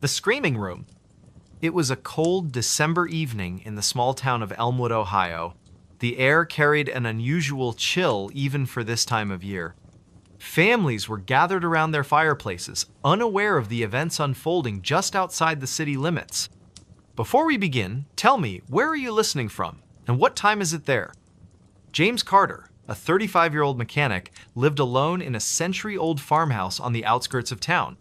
The Screaming Room. It was a cold December evening in the small town of Elmwood, Ohio. The air carried an unusual chill even for this time of year. Families were gathered around their fireplaces, unaware of the events unfolding just outside the city limits. Before we begin, tell me, where are you listening from, and what time is it there? James Carter, a 35-year-old mechanic, lived alone in a century-old farmhouse on the outskirts of town.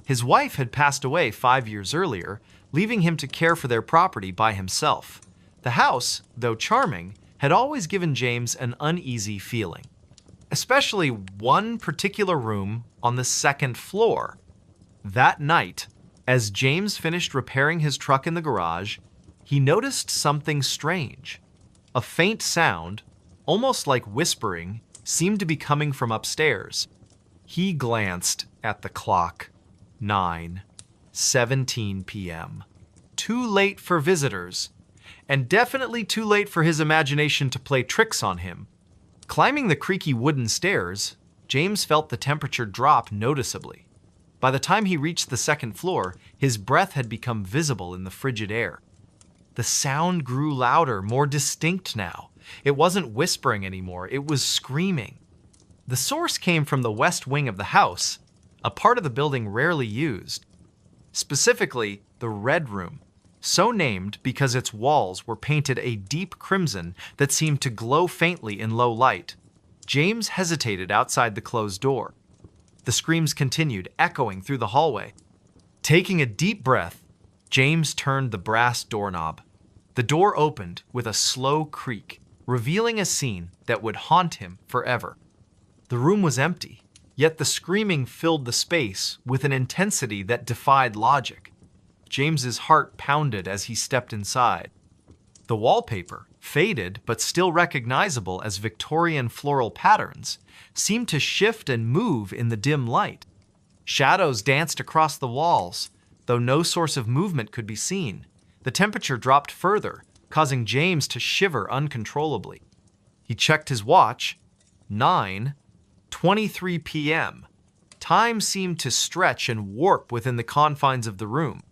His wife had passed away 5 years earlier, leaving him to care for their property by himself. The house, though charming, had always given James an uneasy feeling, especially one particular room on the second floor. That night, as James finished repairing his truck in the garage, he noticed something strange. A faint sound, almost like whispering, seemed to be coming from upstairs. He glanced at the clock. 9:17 p.m. Too late for visitors, and definitely too late for his imagination to play tricks on him. Climbing the creaky wooden stairs, James felt the temperature drop noticeably. By the time he reached the second floor, his breath had become visible in the frigid air. The sound grew louder, more distinct now. It wasn't whispering anymore, it was screaming. The source came from the west wing of the house, a part of the building rarely used. Specifically, the Red Room, so named because its walls were painted a deep crimson that seemed to glow faintly in low light. James hesitated outside the closed door. The screams continued, echoing through the hallway. Taking a deep breath, James turned the brass doorknob. The door opened with a slow creak, revealing a scene that would haunt him forever. The room was empty, yet the screaming filled the space with an intensity that defied logic. James's heart pounded as he stepped inside. The wallpaper, faded but still recognizable as Victorian floral patterns, seemed to shift and move in the dim light. Shadows danced across the walls, though no source of movement could be seen. The temperature dropped further, causing James to shiver uncontrollably. He checked his watch. 9:23 p.m. Time seemed to stretch and warp within the confines of the room.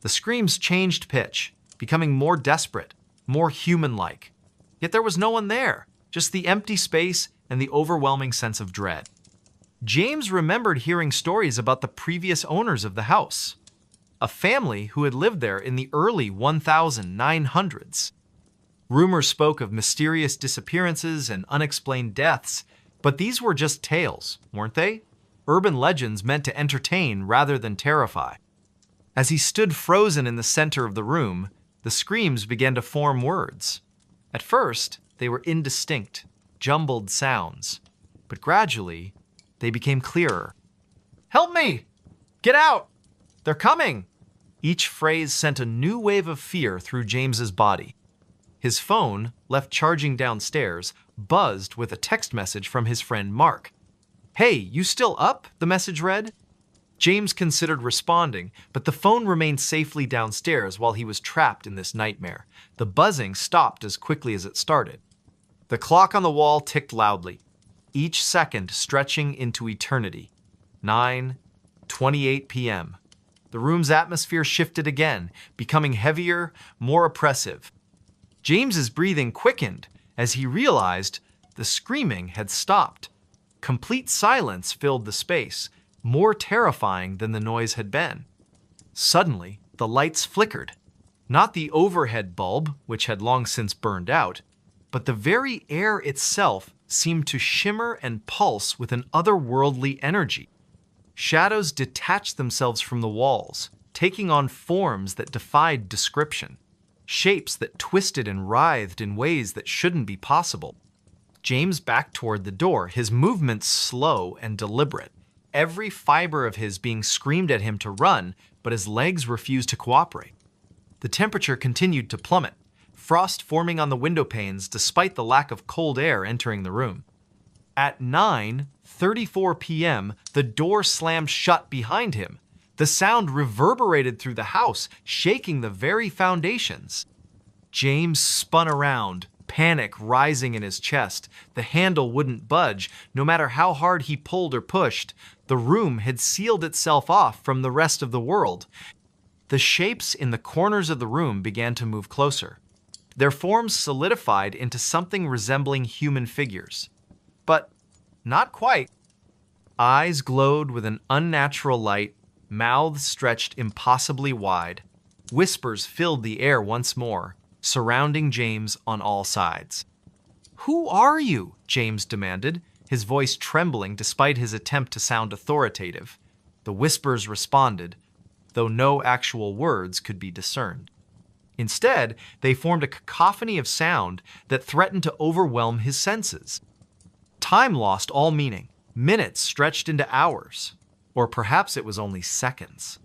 The screams changed pitch, becoming more desperate, more human-like. Yet there was no one there, just the empty space and the overwhelming sense of dread. James remembered hearing stories about the previous owners of the house, a family who had lived there in the early 1900s. Rumors spoke of mysterious disappearances and unexplained deaths, but these were just tales, weren't they? Urban legends meant to entertain rather than terrify. As he stood frozen in the center of the room, the screams began to form words. At first, they were indistinct, jumbled sounds, but gradually, they became clearer. "Help me! Get out! They're coming!" Each phrase sent a new wave of fear through James's body. His phone, left charging downstairs, buzzed with a text message from his friend Mark. "Hey, you still up?" the message read. James considered responding, but the phone remained safely downstairs while he was trapped in this nightmare. The buzzing stopped as quickly as it started. The clock on the wall ticked loudly, each second stretching into eternity. 9:28 p.m. The room's atmosphere shifted again, becoming heavier, more oppressive. James's breathing quickened as he realized the screaming had stopped. Complete silence filled the space, more terrifying than the noise had been. Suddenly, the lights flickered. Not the overhead bulb, which had long since burned out, but the very air itself seemed to shimmer and pulse with an otherworldly energy. Shadows detached themselves from the walls, taking on forms that defied description, shapes that twisted and writhed in ways that shouldn't be possible. James backed toward the door, his movements slow and deliberate, every fiber of his being screamed at him to run, but his legs refused to cooperate. The temperature continued to plummet, frost forming on the window panes despite the lack of cold air entering the room. At 9:34 p.m., the door slammed shut behind him. The sound reverberated through the house, shaking the very foundations. James spun around, panic rising in his chest. The handle wouldn't budge, no matter how hard he pulled or pushed. The room had sealed itself off from the rest of the world. The shapes in the corners of the room began to move closer. Their forms solidified into something resembling human figures. But not quite. Eyes glowed with an unnatural light, mouths stretched impossibly wide. Whispers filled the air once more, surrounding James on all sides. "Who are you?" James demanded, his voice trembling despite his attempt to sound authoritative. The whispers responded, though no actual words could be discerned. Instead, they formed a cacophony of sound that threatened to overwhelm his senses. Time lost all meaning. Minutes stretched into hours, or perhaps it was only seconds.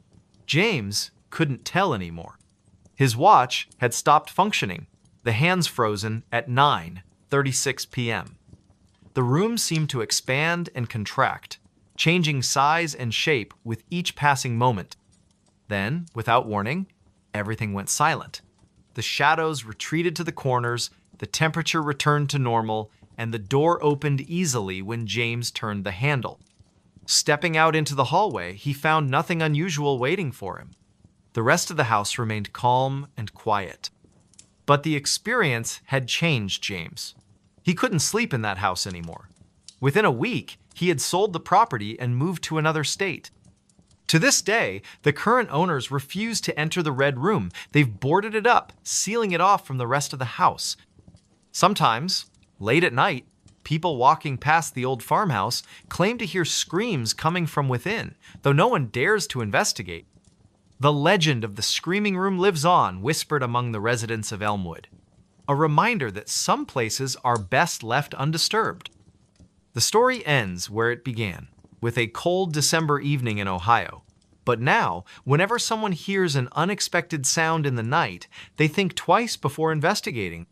James couldn't tell anymore. His watch had stopped functioning, the hands frozen at 9:36 p.m. The room seemed to expand and contract, changing size and shape with each passing moment. Then, without warning, everything went silent. The shadows retreated to the corners, the temperature returned to normal, and the door opened easily when James turned the handle. Stepping out into the hallway, he found nothing unusual waiting for him. The rest of the house remained calm and quiet. But the experience had changed James. He couldn't sleep in that house anymore. Within a week, he had sold the property and moved to another state. To this day, the current owners refuse to enter the red room. They've boarded it up, sealing it off from the rest of the house. Sometimes, late at night, people walking past the old farmhouse claim to hear screams coming from within, though no one dares to investigate. The legend of the screaming room lives on, whispered among the residents of Elmwood. A reminder that some places are best left undisturbed. The story ends where it began, with a cold December evening in Ohio. But now, whenever someone hears an unexpected sound in the night, they think twice before investigating.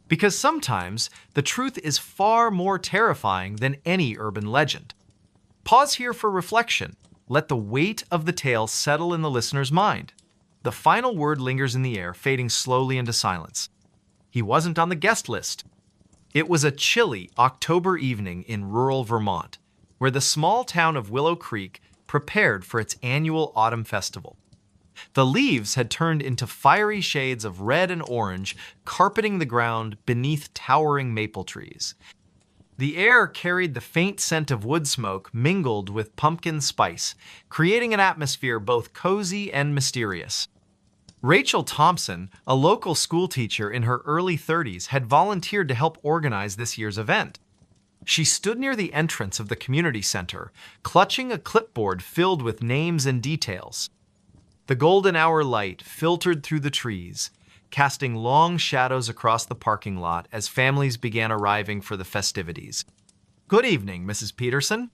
Because sometimes, the truth is far more terrifying than any urban legend. Pause here for reflection. Let the weight of the tale settle in the listener's mind. The final word lingers in the air, fading slowly into silence. He wasn't on the guest list. It was a chilly October evening in rural Vermont, where the small town of Willow Creek prepared for its annual autumn festival. The leaves had turned into fiery shades of red and orange, carpeting the ground beneath towering maple trees. The air carried the faint scent of wood smoke mingled with pumpkin spice, creating an atmosphere both cozy and mysterious. Rachel Thompson, a local schoolteacher in her early 30s, had volunteered to help organize this year's event. She stood near the entrance of the community center, clutching a clipboard filled with names and details. The golden hour light filtered through the trees, casting long shadows across the parking lot as families began arriving for the festivities. "Good evening, Mrs. Peterson."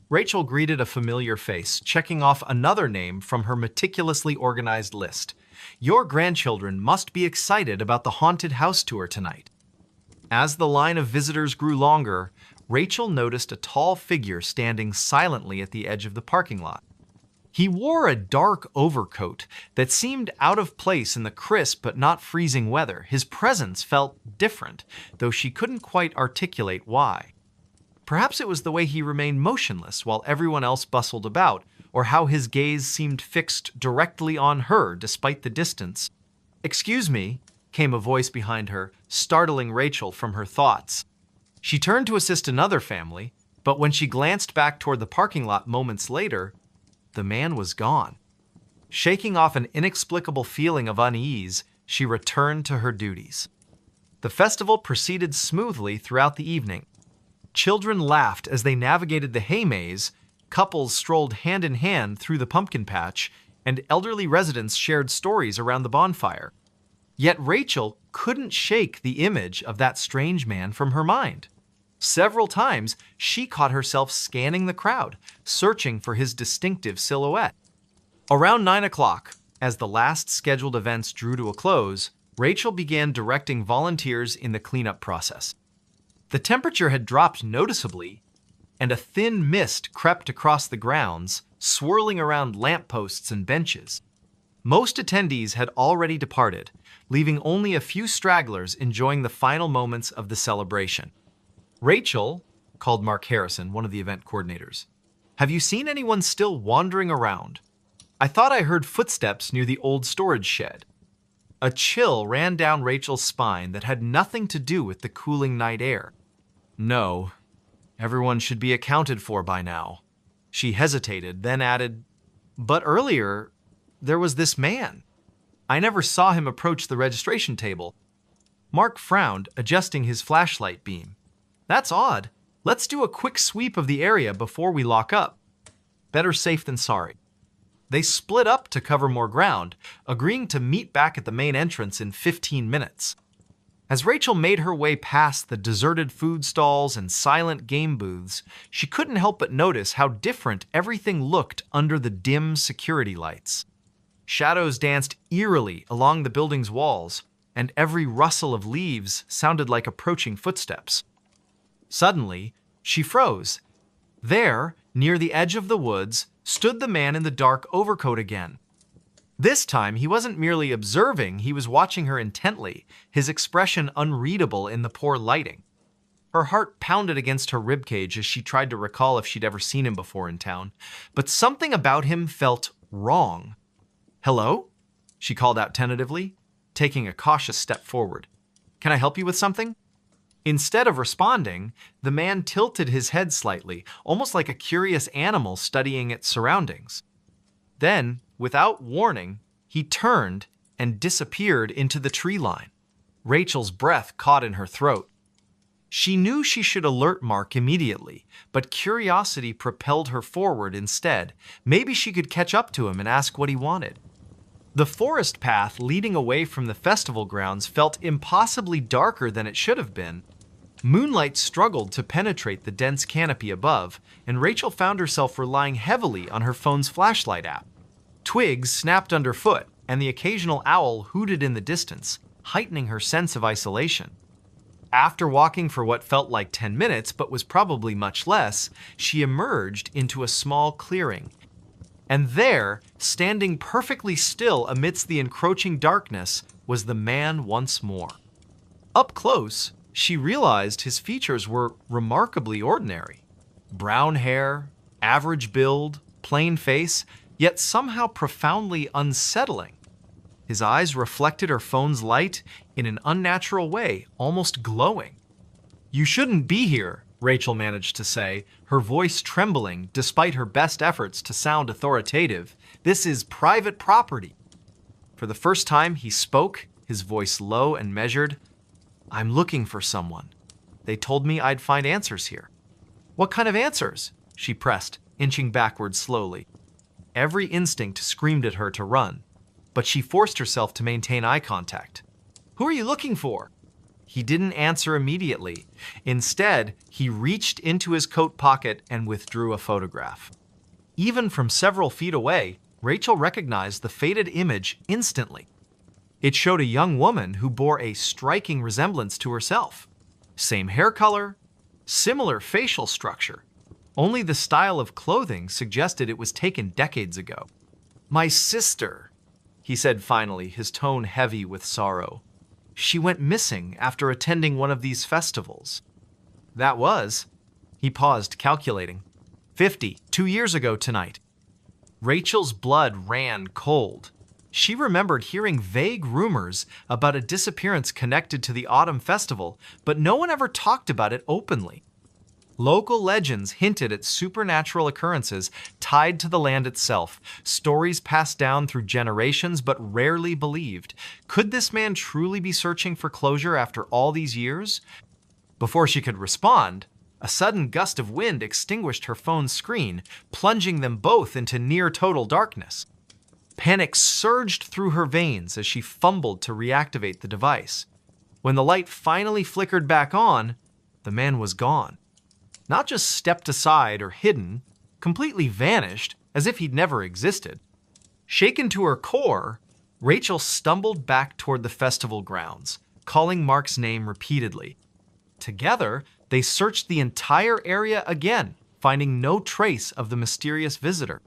Rachel greeted a familiar face, checking off another name from her meticulously organized list. "Your grandchildren must be excited about the haunted house tour tonight." As the line of visitors grew longer, Rachel noticed a tall figure standing silently at the edge of the parking lot. He wore a dark overcoat that seemed out of place in the crisp but not freezing weather. His presence felt different, though she couldn't quite articulate why. Perhaps it was the way he remained motionless while everyone else bustled about, or how his gaze seemed fixed directly on her despite the distance. "Excuse me," came a voice behind her, startling Rachel from her thoughts. She turned to assist another family, but when she glanced back toward the parking lot moments later, the man was gone. Shaking off an inexplicable feeling of unease, she returned to her duties. The festival proceeded smoothly throughout the evening. Children laughed as they navigated the hay maze, couples strolled hand in hand through the pumpkin patch, and elderly residents shared stories around the bonfire. Yet Rachel couldn't shake the image of that strange man from her mind. Several times, she caught herself scanning the crowd, searching for his distinctive silhouette. Around 9 o'clock, as the last scheduled events drew to a close, Rachel began directing volunteers in the cleanup process. The temperature had dropped noticeably, and a thin mist crept across the grounds, swirling around lampposts and benches. Most attendees had already departed, leaving only a few stragglers enjoying the final moments of the celebration. "Rachel," called Mark Harrison, one of the event coordinators, "have you seen anyone still wandering around?" I thought I heard footsteps near the old storage shed. A chill ran down Rachel's spine that had nothing to do with the cooling night air. No, everyone should be accounted for by now. She hesitated, then added, but earlier, there was this man. I never saw him approach the registration table. Mark frowned, adjusting his flashlight beam. That's odd. Let's do a quick sweep of the area before we lock up. Better safe than sorry. They split up to cover more ground, agreeing to meet back at the main entrance in 15 minutes. As Rachel made her way past the deserted food stalls and silent game booths, she couldn't help but notice how different everything looked under the dim security lights. Shadows danced eerily along the building's walls, and every rustle of leaves sounded like approaching footsteps. Suddenly, she froze. There, near the edge of the woods, stood the man in the dark overcoat again. This time, he wasn't merely observing, he was watching her intently, his expression unreadable in the poor lighting. Her heart pounded against her ribcage as she tried to recall if she'd ever seen him before in town, but something about him felt wrong. "Hello?" she called out tentatively, taking a cautious step forward. "Can I help you with something?" Instead of responding, the man tilted his head slightly, almost like a curious animal studying its surroundings. Then, without warning, he turned and disappeared into the tree line. Rachel's breath caught in her throat. She knew she should alert Mark immediately, but curiosity propelled her forward instead. Maybe she could catch up to him and ask what he wanted. The forest path leading away from the festival grounds felt impossibly darker than it should have been. Moonlight struggled to penetrate the dense canopy above, and Rachel found herself relying heavily on her phone's flashlight app. Twigs snapped underfoot, and the occasional owl hooted in the distance, heightening her sense of isolation. After walking for what felt like 10 minutes, but was probably much less, she emerged into a small clearing. And there, standing perfectly still amidst the encroaching darkness, was the man once more. Up close, she realized his features were remarkably ordinary. Brown hair, average build, plain face, yet somehow profoundly unsettling. His eyes reflected her phone's light in an unnatural way, almost glowing. "You shouldn't be here," Rachel managed to say, her voice trembling despite her best efforts to sound authoritative. "This is private property." For the first time he spoke, his voice low and measured. "I'm looking for someone. They told me I'd find answers here." "What kind of answers?" she pressed, inching backward slowly. Every instinct screamed at her to run, but she forced herself to maintain eye contact. "Who are you looking for?" He didn't answer immediately. Instead, he reached into his coat pocket and withdrew a photograph. Even from several feet away, Rachel recognized the faded image instantly. It showed a young woman who bore a striking resemblance to herself. Same hair color, similar facial structure. Only the style of clothing suggested it was taken decades ago. "My sister," he said finally, his tone heavy with sorrow. "She went missing after attending one of these festivals." "That was," he paused, calculating, 52 years ago tonight. Rachel's blood ran cold. She remembered hearing vague rumors about a disappearance connected to the autumn festival, but no one ever talked about it openly. Local legends hinted at supernatural occurrences tied to the land itself, stories passed down through generations but rarely believed. Could this man truly be searching for closure after all these years? Before she could respond, a sudden gust of wind extinguished her phone's screen, plunging them both into near-total darkness. Panic surged through her veins as she fumbled to reactivate the device. When the light finally flickered back on, the man was gone. Not just stepped aside or hidden, completely vanished as if he'd never existed. Shaken to her core, Rachel stumbled back toward the festival grounds, calling Mark's name repeatedly. Together, they searched the entire area again, finding no trace of the mysterious visitor.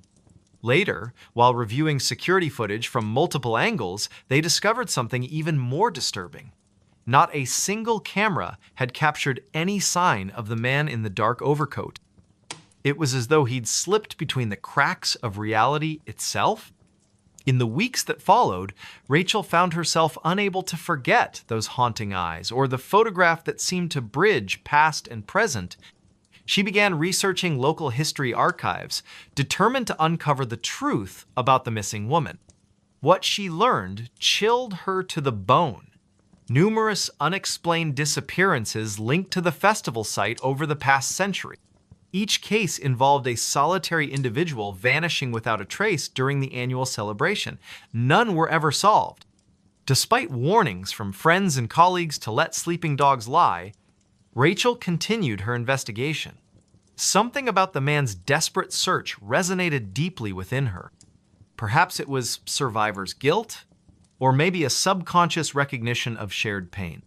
Later, while reviewing security footage from multiple angles, they discovered something even more disturbing. Not a single camera had captured any sign of the man in the dark overcoat. It was as though he'd slipped between the cracks of reality itself. In the weeks that followed, Rachel found herself unable to forget those haunting eyes or the photograph that seemed to bridge past and present. She began researching local history archives, determined to uncover the truth about the missing woman. What she learned chilled her to the bone. Numerous unexplained disappearances linked to the festival site over the past century. Each case involved a solitary individual vanishing without a trace during the annual celebration. None were ever solved. Despite warnings from friends and colleagues to let sleeping dogs lie, Rachel continued her investigation. Something about the man's desperate search resonated deeply within her. Perhaps it was survivor's guilt, or maybe a subconscious recognition of shared pain.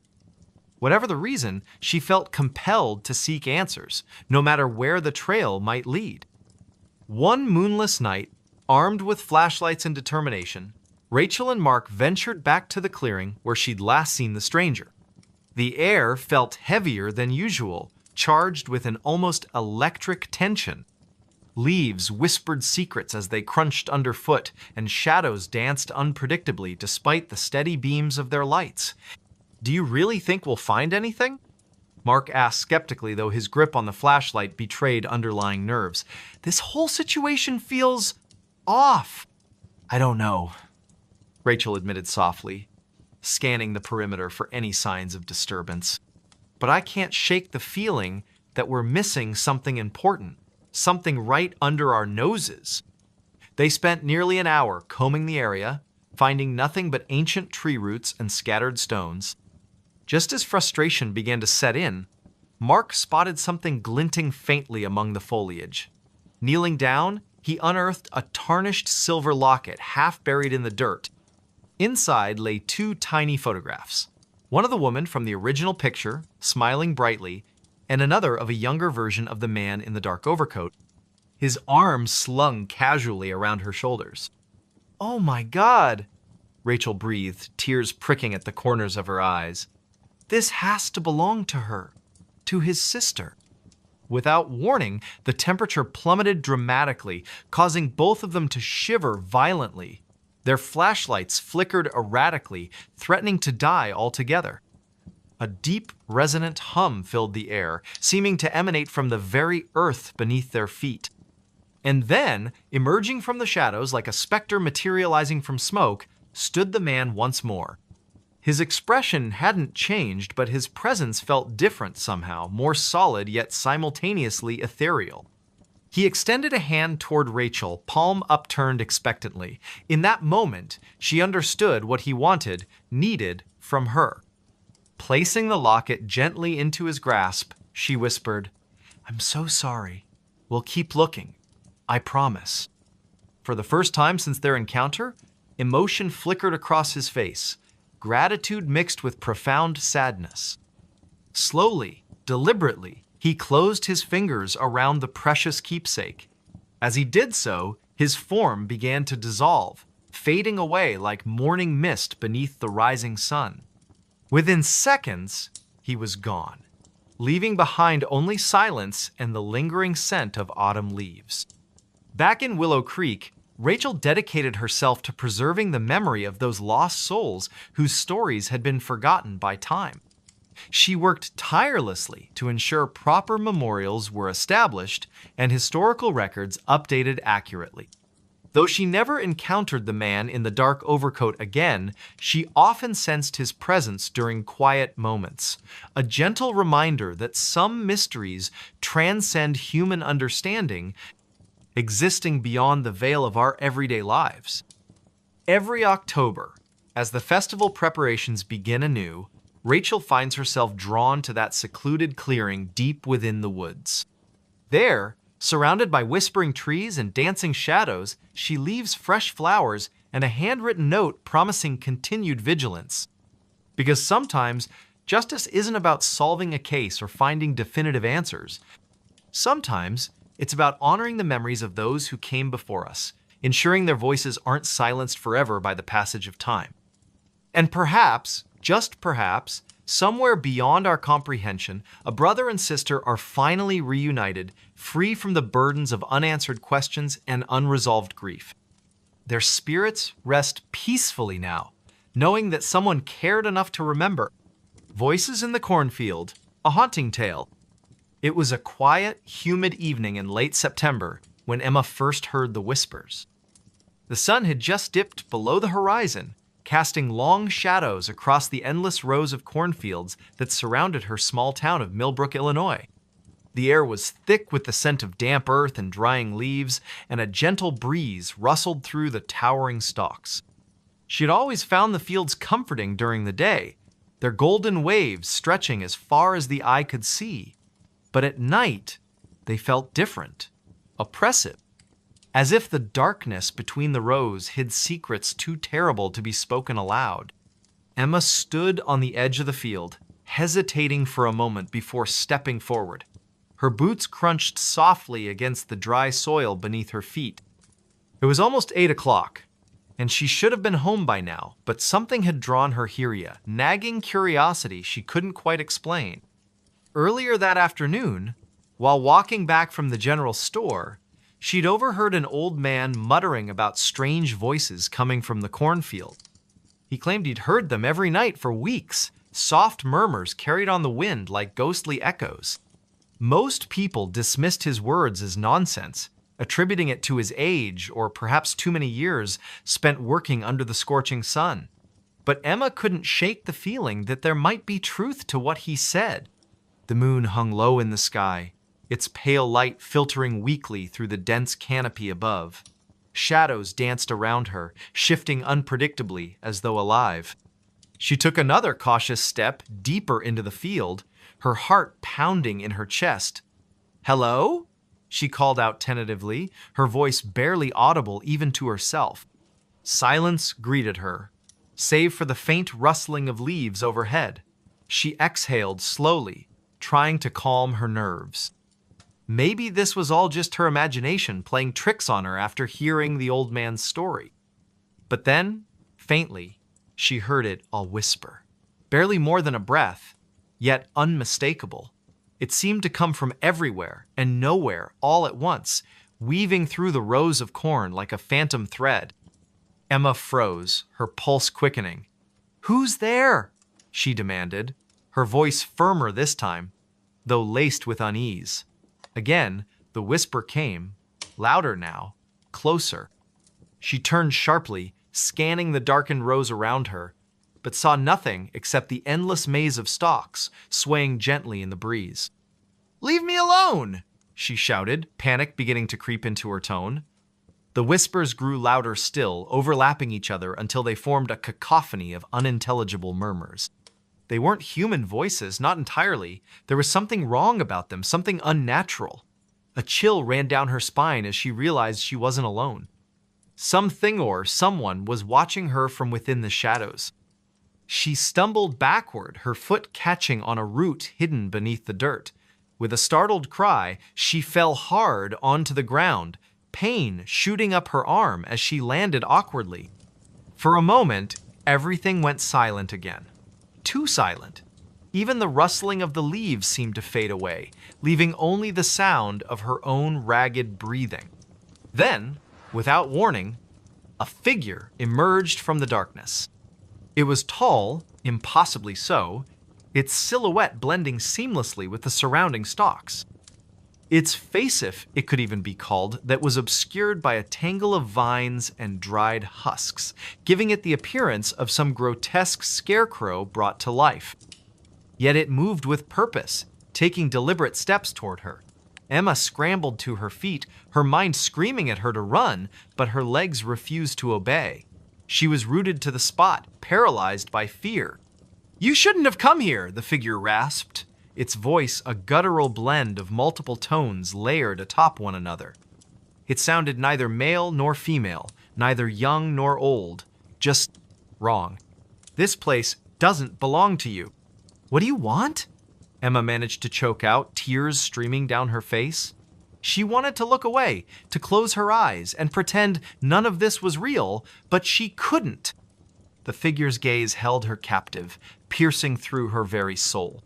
Whatever the reason, she felt compelled to seek answers, no matter where the trail might lead. One moonless night, armed with flashlights and determination, Rachel and Mark ventured back to the clearing where she'd last seen the stranger. The air felt heavier than usual, charged with an almost electric tension. Leaves whispered secrets as they crunched underfoot, and shadows danced unpredictably despite the steady beams of their lights. "Do you really think we'll find anything?" Mark asked skeptically, though his grip on the flashlight betrayed underlying nerves. "This whole situation feels off." "I don't know," Rachel admitted softly, scanning the perimeter for any signs of disturbance. "But I can't shake the feeling that we're missing something important, something right under our noses." They spent nearly an hour combing the area, finding nothing but ancient tree roots and scattered stones. Just as frustration began to set in, Mark spotted something glinting faintly among the foliage. Kneeling down, he unearthed a tarnished silver locket half buried in the dirt. Inside lay two tiny photographs, one of the woman from the original picture, smiling brightly, and another of a younger version of the man in the dark overcoat, his arms slung casually around her shoulders. "Oh my God," Rachel breathed, tears pricking at the corners of her eyes. "This has to belong to her, to his sister." Without warning, the temperature plummeted dramatically, causing both of them to shiver violently. Their flashlights flickered erratically, threatening to die altogether. A deep, resonant hum filled the air, seeming to emanate from the very earth beneath their feet. And then, emerging from the shadows like a specter materializing from smoke, stood the man once more. His expression hadn't changed, but his presence felt different somehow, more solid yet simultaneously ethereal. He extended a hand toward Rachel, palm upturned expectantly. In that moment, she understood what he wanted, needed from her. Placing the locket gently into his grasp, she whispered, "I'm so sorry. We'll keep looking. I promise." For the first time since their encounter, emotion flickered across his face. Gratitude mixed with profound sadness. Slowly, deliberately, he closed his fingers around the precious keepsake. As he did so, his form began to dissolve, fading away like morning mist beneath the rising sun. Within seconds, he was gone, leaving behind only silence and the lingering scent of autumn leaves. Back in Willow Creek, Rachel dedicated herself to preserving the memory of those lost souls whose stories had been forgotten by time. She worked tirelessly to ensure proper memorials were established and historical records updated accurately. Though she never encountered the man in the dark overcoat again, she often sensed his presence during quiet moments, a gentle reminder that some mysteries transcend human understanding, existing beyond the veil of our everyday lives. Every October, as the festival preparations begin anew, Rachel finds herself drawn to that secluded clearing deep within the woods. There, surrounded by whispering trees and dancing shadows, she leaves fresh flowers and a handwritten note promising continued vigilance. Because sometimes, justice isn't about solving a case or finding definitive answers. Sometimes, it's about honoring the memories of those who came before us, ensuring their voices aren't silenced forever by the passage of time. And perhaps, just perhaps, somewhere beyond our comprehension, a brother and sister are finally reunited, free from the burdens of unanswered questions and unresolved grief. Their spirits rest peacefully now, knowing that someone cared enough to remember. Voices in the cornfield, a haunting tale. It was a quiet, humid evening in late September when Emma first heard the whispers. The sun had just dipped below the horizon, casting long shadows across the endless rows of cornfields that surrounded her small town of Millbrook, Illinois. The air was thick with the scent of damp earth and drying leaves, and a gentle breeze rustled through the towering stalks. She had always found the fields comforting during the day, their golden waves stretching as far as the eye could see. But at night, they felt different, oppressive, as if the darkness between the rows hid secrets too terrible to be spoken aloud. Emma stood on the edge of the field, hesitating for a moment before stepping forward. Her boots crunched softly against the dry soil beneath her feet. It was almost 8 o'clock, and she should have been home by now, but something had drawn her here, nagging curiosity she couldn't quite explain. Earlier that afternoon, while walking back from the general store, she'd overheard an old man muttering about strange voices coming from the cornfield. He claimed he'd heard them every night for weeks, soft murmurs carried on the wind like ghostly echoes. Most people dismissed his words as nonsense, attributing it to his age or perhaps too many years spent working under the scorching sun. But Emma couldn't shake the feeling that there might be truth to what he said. The moon hung low in the sky, its pale light filtering weakly through the dense canopy above. Shadows danced around her, shifting unpredictably as though alive. She took another cautious step deeper into the field, her heart pounding in her chest. "Hello?" she called out tentatively, her voice barely audible even to herself. Silence greeted her, save for the faint rustling of leaves overhead. She exhaled slowly, trying to calm her nerves. Maybe this was all just her imagination playing tricks on her after hearing the old man's story. But then, faintly, she heard it all whisper. Barely more than a breath, yet unmistakable. It seemed to come from everywhere and nowhere all at once, weaving through the rows of corn like a phantom thread. Emma froze, her pulse quickening. "Who's there?" she demanded, her voice firmer this time, though laced with unease. Again, the whisper came, louder now, closer. She turned sharply, scanning the darkened rows around her, but saw nothing except the endless maze of stalks swaying gently in the breeze. "Leave me alone!" she shouted, panic beginning to creep into her tone. The whispers grew louder still, overlapping each other until they formed a cacophony of unintelligible murmurs. They weren't human voices, not entirely. There was something wrong about them, something unnatural. A chill ran down her spine as she realized she wasn't alone. Something or someone was watching her from within the shadows. She stumbled backward, her foot catching on a root hidden beneath the dirt. With a startled cry, she fell hard onto the ground, pain shooting up her arm as she landed awkwardly. For a moment, everything went silent again. Too silent. Even the rustling of the leaves seemed to fade away, leaving only the sound of her own ragged breathing. Then, without warning, a figure emerged from the darkness. It was tall, impossibly so, its silhouette blending seamlessly with the surrounding stalks. Its facif, it could even be called, that was obscured by a tangle of vines and dried husks, giving it the appearance of some grotesque scarecrow brought to life. Yet it moved with purpose, taking deliberate steps toward her. Emma scrambled to her feet, her mind screaming at her to run, but her legs refused to obey. She was rooted to the spot, paralyzed by fear. "You shouldn't have come here," the figure rasped, its voice a guttural blend of multiple tones layered atop one another. It sounded neither male nor female, neither young nor old, just wrong. "This place doesn't belong to you." "What do you want?" Emma managed to choke out, tears streaming down her face. She wanted to look away, to close her eyes and pretend none of this was real, but she couldn't. The figure's gaze held her captive, piercing through her very soul.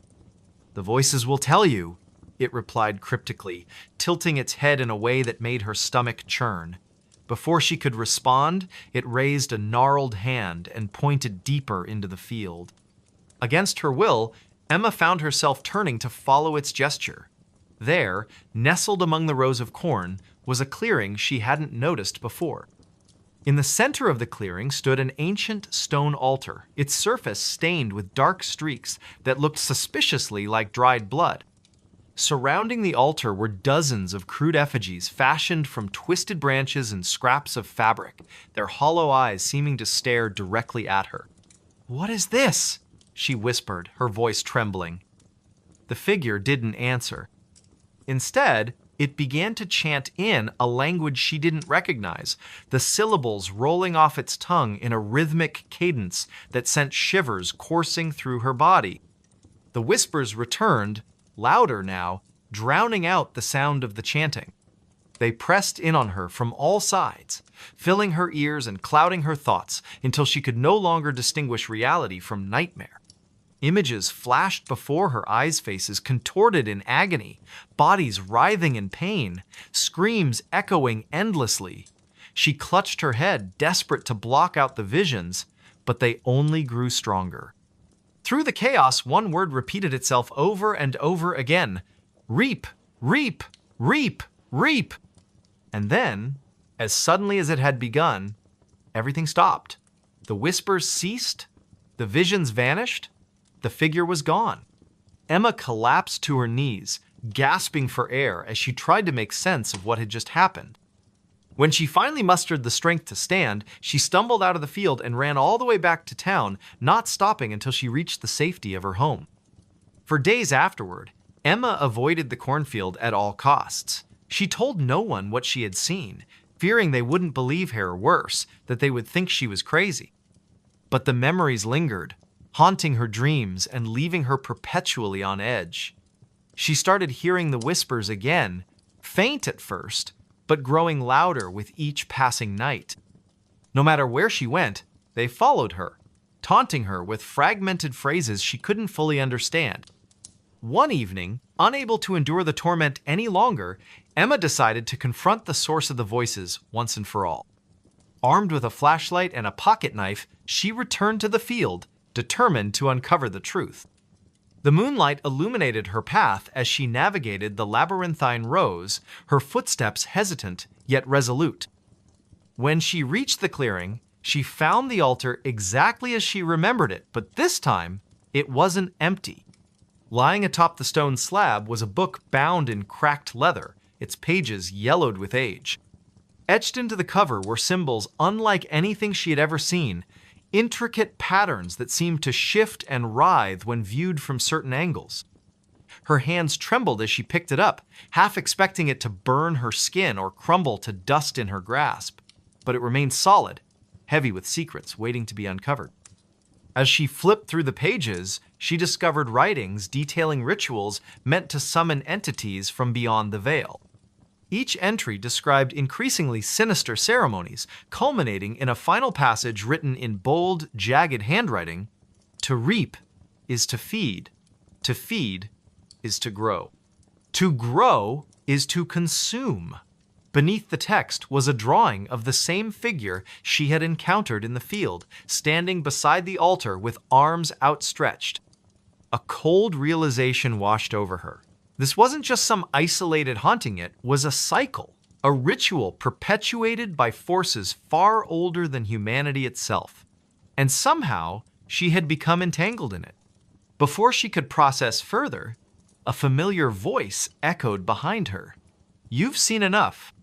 "The voices will tell you," it replied cryptically, tilting its head in a way that made her stomach churn. Before she could respond, it raised a gnarled hand and pointed deeper into the field. Against her will, Emma found herself turning to follow its gesture. There, nestled among the rows of corn, was a clearing she hadn't noticed before. In the center of the clearing stood an ancient stone altar, its surface stained with dark streaks that looked suspiciously like dried blood. Surrounding the altar were dozens of crude effigies fashioned from twisted branches and scraps of fabric, their hollow eyes seeming to stare directly at her. "What is this?" she whispered, her voice trembling. The figure didn't answer. Instead, it began to chant in a language she didn't recognize, the syllables rolling off its tongue in a rhythmic cadence that sent shivers coursing through her body. The whispers returned, louder now, drowning out the sound of the chanting. They pressed in on her from all sides, filling her ears and clouding her thoughts until she could no longer distinguish reality from nightmare. Images flashed before her eyes' faces, contorted in agony, bodies writhing in pain, screams echoing endlessly. She clutched her head, desperate to block out the visions, but they only grew stronger. Through the chaos, one word repeated itself over and over again: reap, reap, reap, reap. And then, as suddenly as it had begun, everything stopped. The whispers ceased, the visions vanished, the figure was gone. Emma collapsed to her knees, gasping for air as she tried to make sense of what had just happened. When she finally mustered the strength to stand, she stumbled out of the field and ran all the way back to town, not stopping until she reached the safety of her home. For days afterward, Emma avoided the cornfield at all costs. She told no one what she had seen, fearing they wouldn't believe her, or worse, that they would think she was crazy. But the memories lingered, haunting her dreams and leaving her perpetually on edge. She started hearing the whispers again, faint at first, but growing louder with each passing night. No matter where she went, they followed her, taunting her with fragmented phrases she couldn't fully understand. One evening, unable to endure the torment any longer, Emma decided to confront the source of the voices once and for all. Armed with a flashlight and a pocket knife, she returned to the field, determined to uncover the truth. The moonlight illuminated her path as she navigated the labyrinthine rows, her footsteps hesitant yet resolute. When she reached the clearing, she found the altar exactly as she remembered it, but this time, it wasn't empty. Lying atop the stone slab was a book bound in cracked leather, its pages yellowed with age. Etched into the cover were symbols unlike anything she had ever seen, intricate patterns that seemed to shift and writhe when viewed from certain angles. Her hands trembled as she picked it up, half expecting it to burn her skin or crumble to dust in her grasp. But it remained solid, heavy with secrets waiting to be uncovered. As she flipped through the pages, she discovered writings detailing rituals meant to summon entities from beyond the veil. Each entry described increasingly sinister ceremonies, culminating in a final passage written in bold, jagged handwriting: "To reap is to feed is to grow. To grow is to consume." Beneath the text was a drawing of the same figure she had encountered in the field, standing beside the altar with arms outstretched. A cold realization washed over her. This wasn't just some isolated haunting, it was a cycle, a ritual perpetuated by forces far older than humanity itself. And somehow, she had become entangled in it. Before she could process further, a familiar voice echoed behind her. "You've seen enough."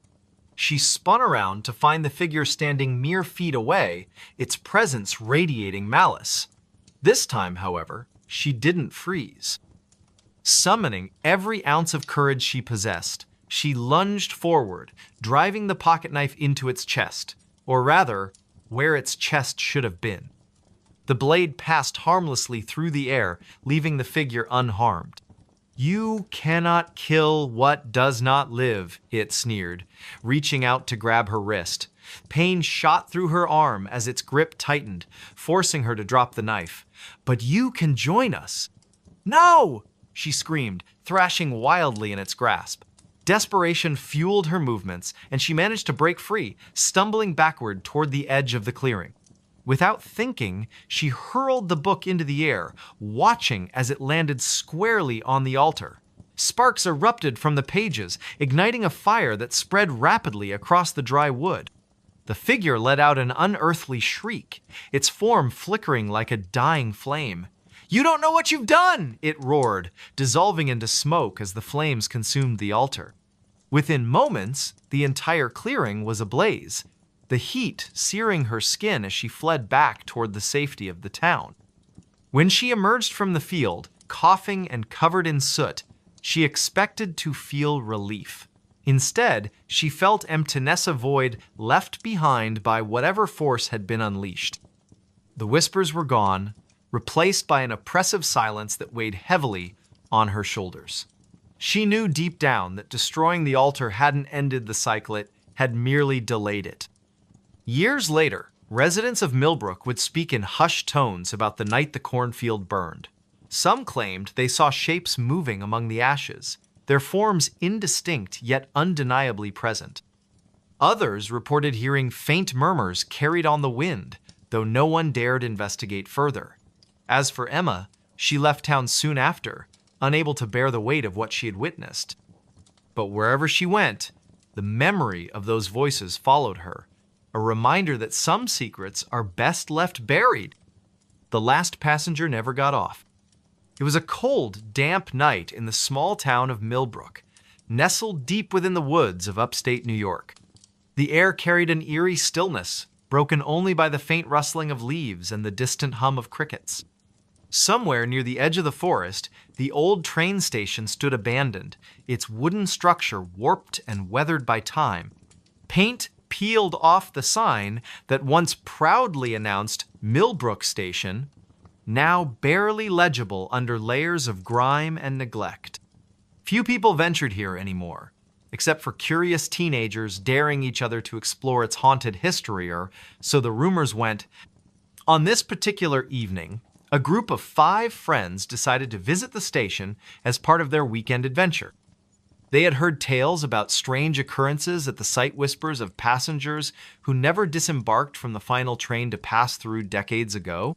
She spun around to find the figure standing mere feet away, its presence radiating malice. This time, however, she didn't freeze. Summoning every ounce of courage she possessed, she lunged forward, driving the pocket knife into its chest, or rather, where its chest should have been. The blade passed harmlessly through the air, leaving the figure unharmed. "You cannot kill what does not live," it sneered, reaching out to grab her wrist. Pain shot through her arm as its grip tightened, forcing her to drop the knife. "But you can join us." "No!" she screamed, thrashing wildly in its grasp. Desperation fueled her movements, and she managed to break free, stumbling backward toward the edge of the clearing. Without thinking, she hurled the book into the air, watching as it landed squarely on the altar. Sparks erupted from the pages, igniting a fire that spread rapidly across the dry wood. The figure let out an unearthly shriek, its form flickering like a dying flame. "You don't know what you've done!" it roared, dissolving into smoke as the flames consumed the altar. Within moments, the entire clearing was ablaze, the heat searing her skin as she fled back toward the safety of the town. When she emerged from the field, coughing and covered in soot, she expected to feel relief. Instead, she felt emptiness, a void left behind by whatever force had been unleashed. The whispers were gone, replaced by an oppressive silence that weighed heavily on her shoulders. She knew deep down that destroying the altar hadn't ended the cycle, it had merely delayed it. Years later, residents of Millbrook would speak in hushed tones about the night the cornfield burned. Some claimed they saw shapes moving among the ashes, their forms indistinct yet undeniably present. Others reported hearing faint murmurs carried on the wind, though no one dared investigate further. As for Emma, she left town soon after, unable to bear the weight of what she had witnessed. But wherever she went, the memory of those voices followed her, a reminder that some secrets are best left buried. The last passenger never got off. It was a cold, damp night in the small town of Millbrook, nestled deep within the woods of upstate New York. The air carried an eerie stillness, broken only by the faint rustling of leaves and the distant hum of crickets. Somewhere near the edge of the forest, the old train station stood abandoned, its wooden structure warped and weathered by time. Paint peeled off the sign that once proudly announced Millbrook Station, now barely legible under layers of grime and neglect. Few people ventured here anymore, except for curious teenagers daring each other to explore its haunted history, or so the rumors went. On this particular evening, a group of 5 friends decided to visit the station as part of their weekend adventure. They had heard tales about strange occurrences at the sight whispers of passengers who never disembarked from the final train to pass through decades ago.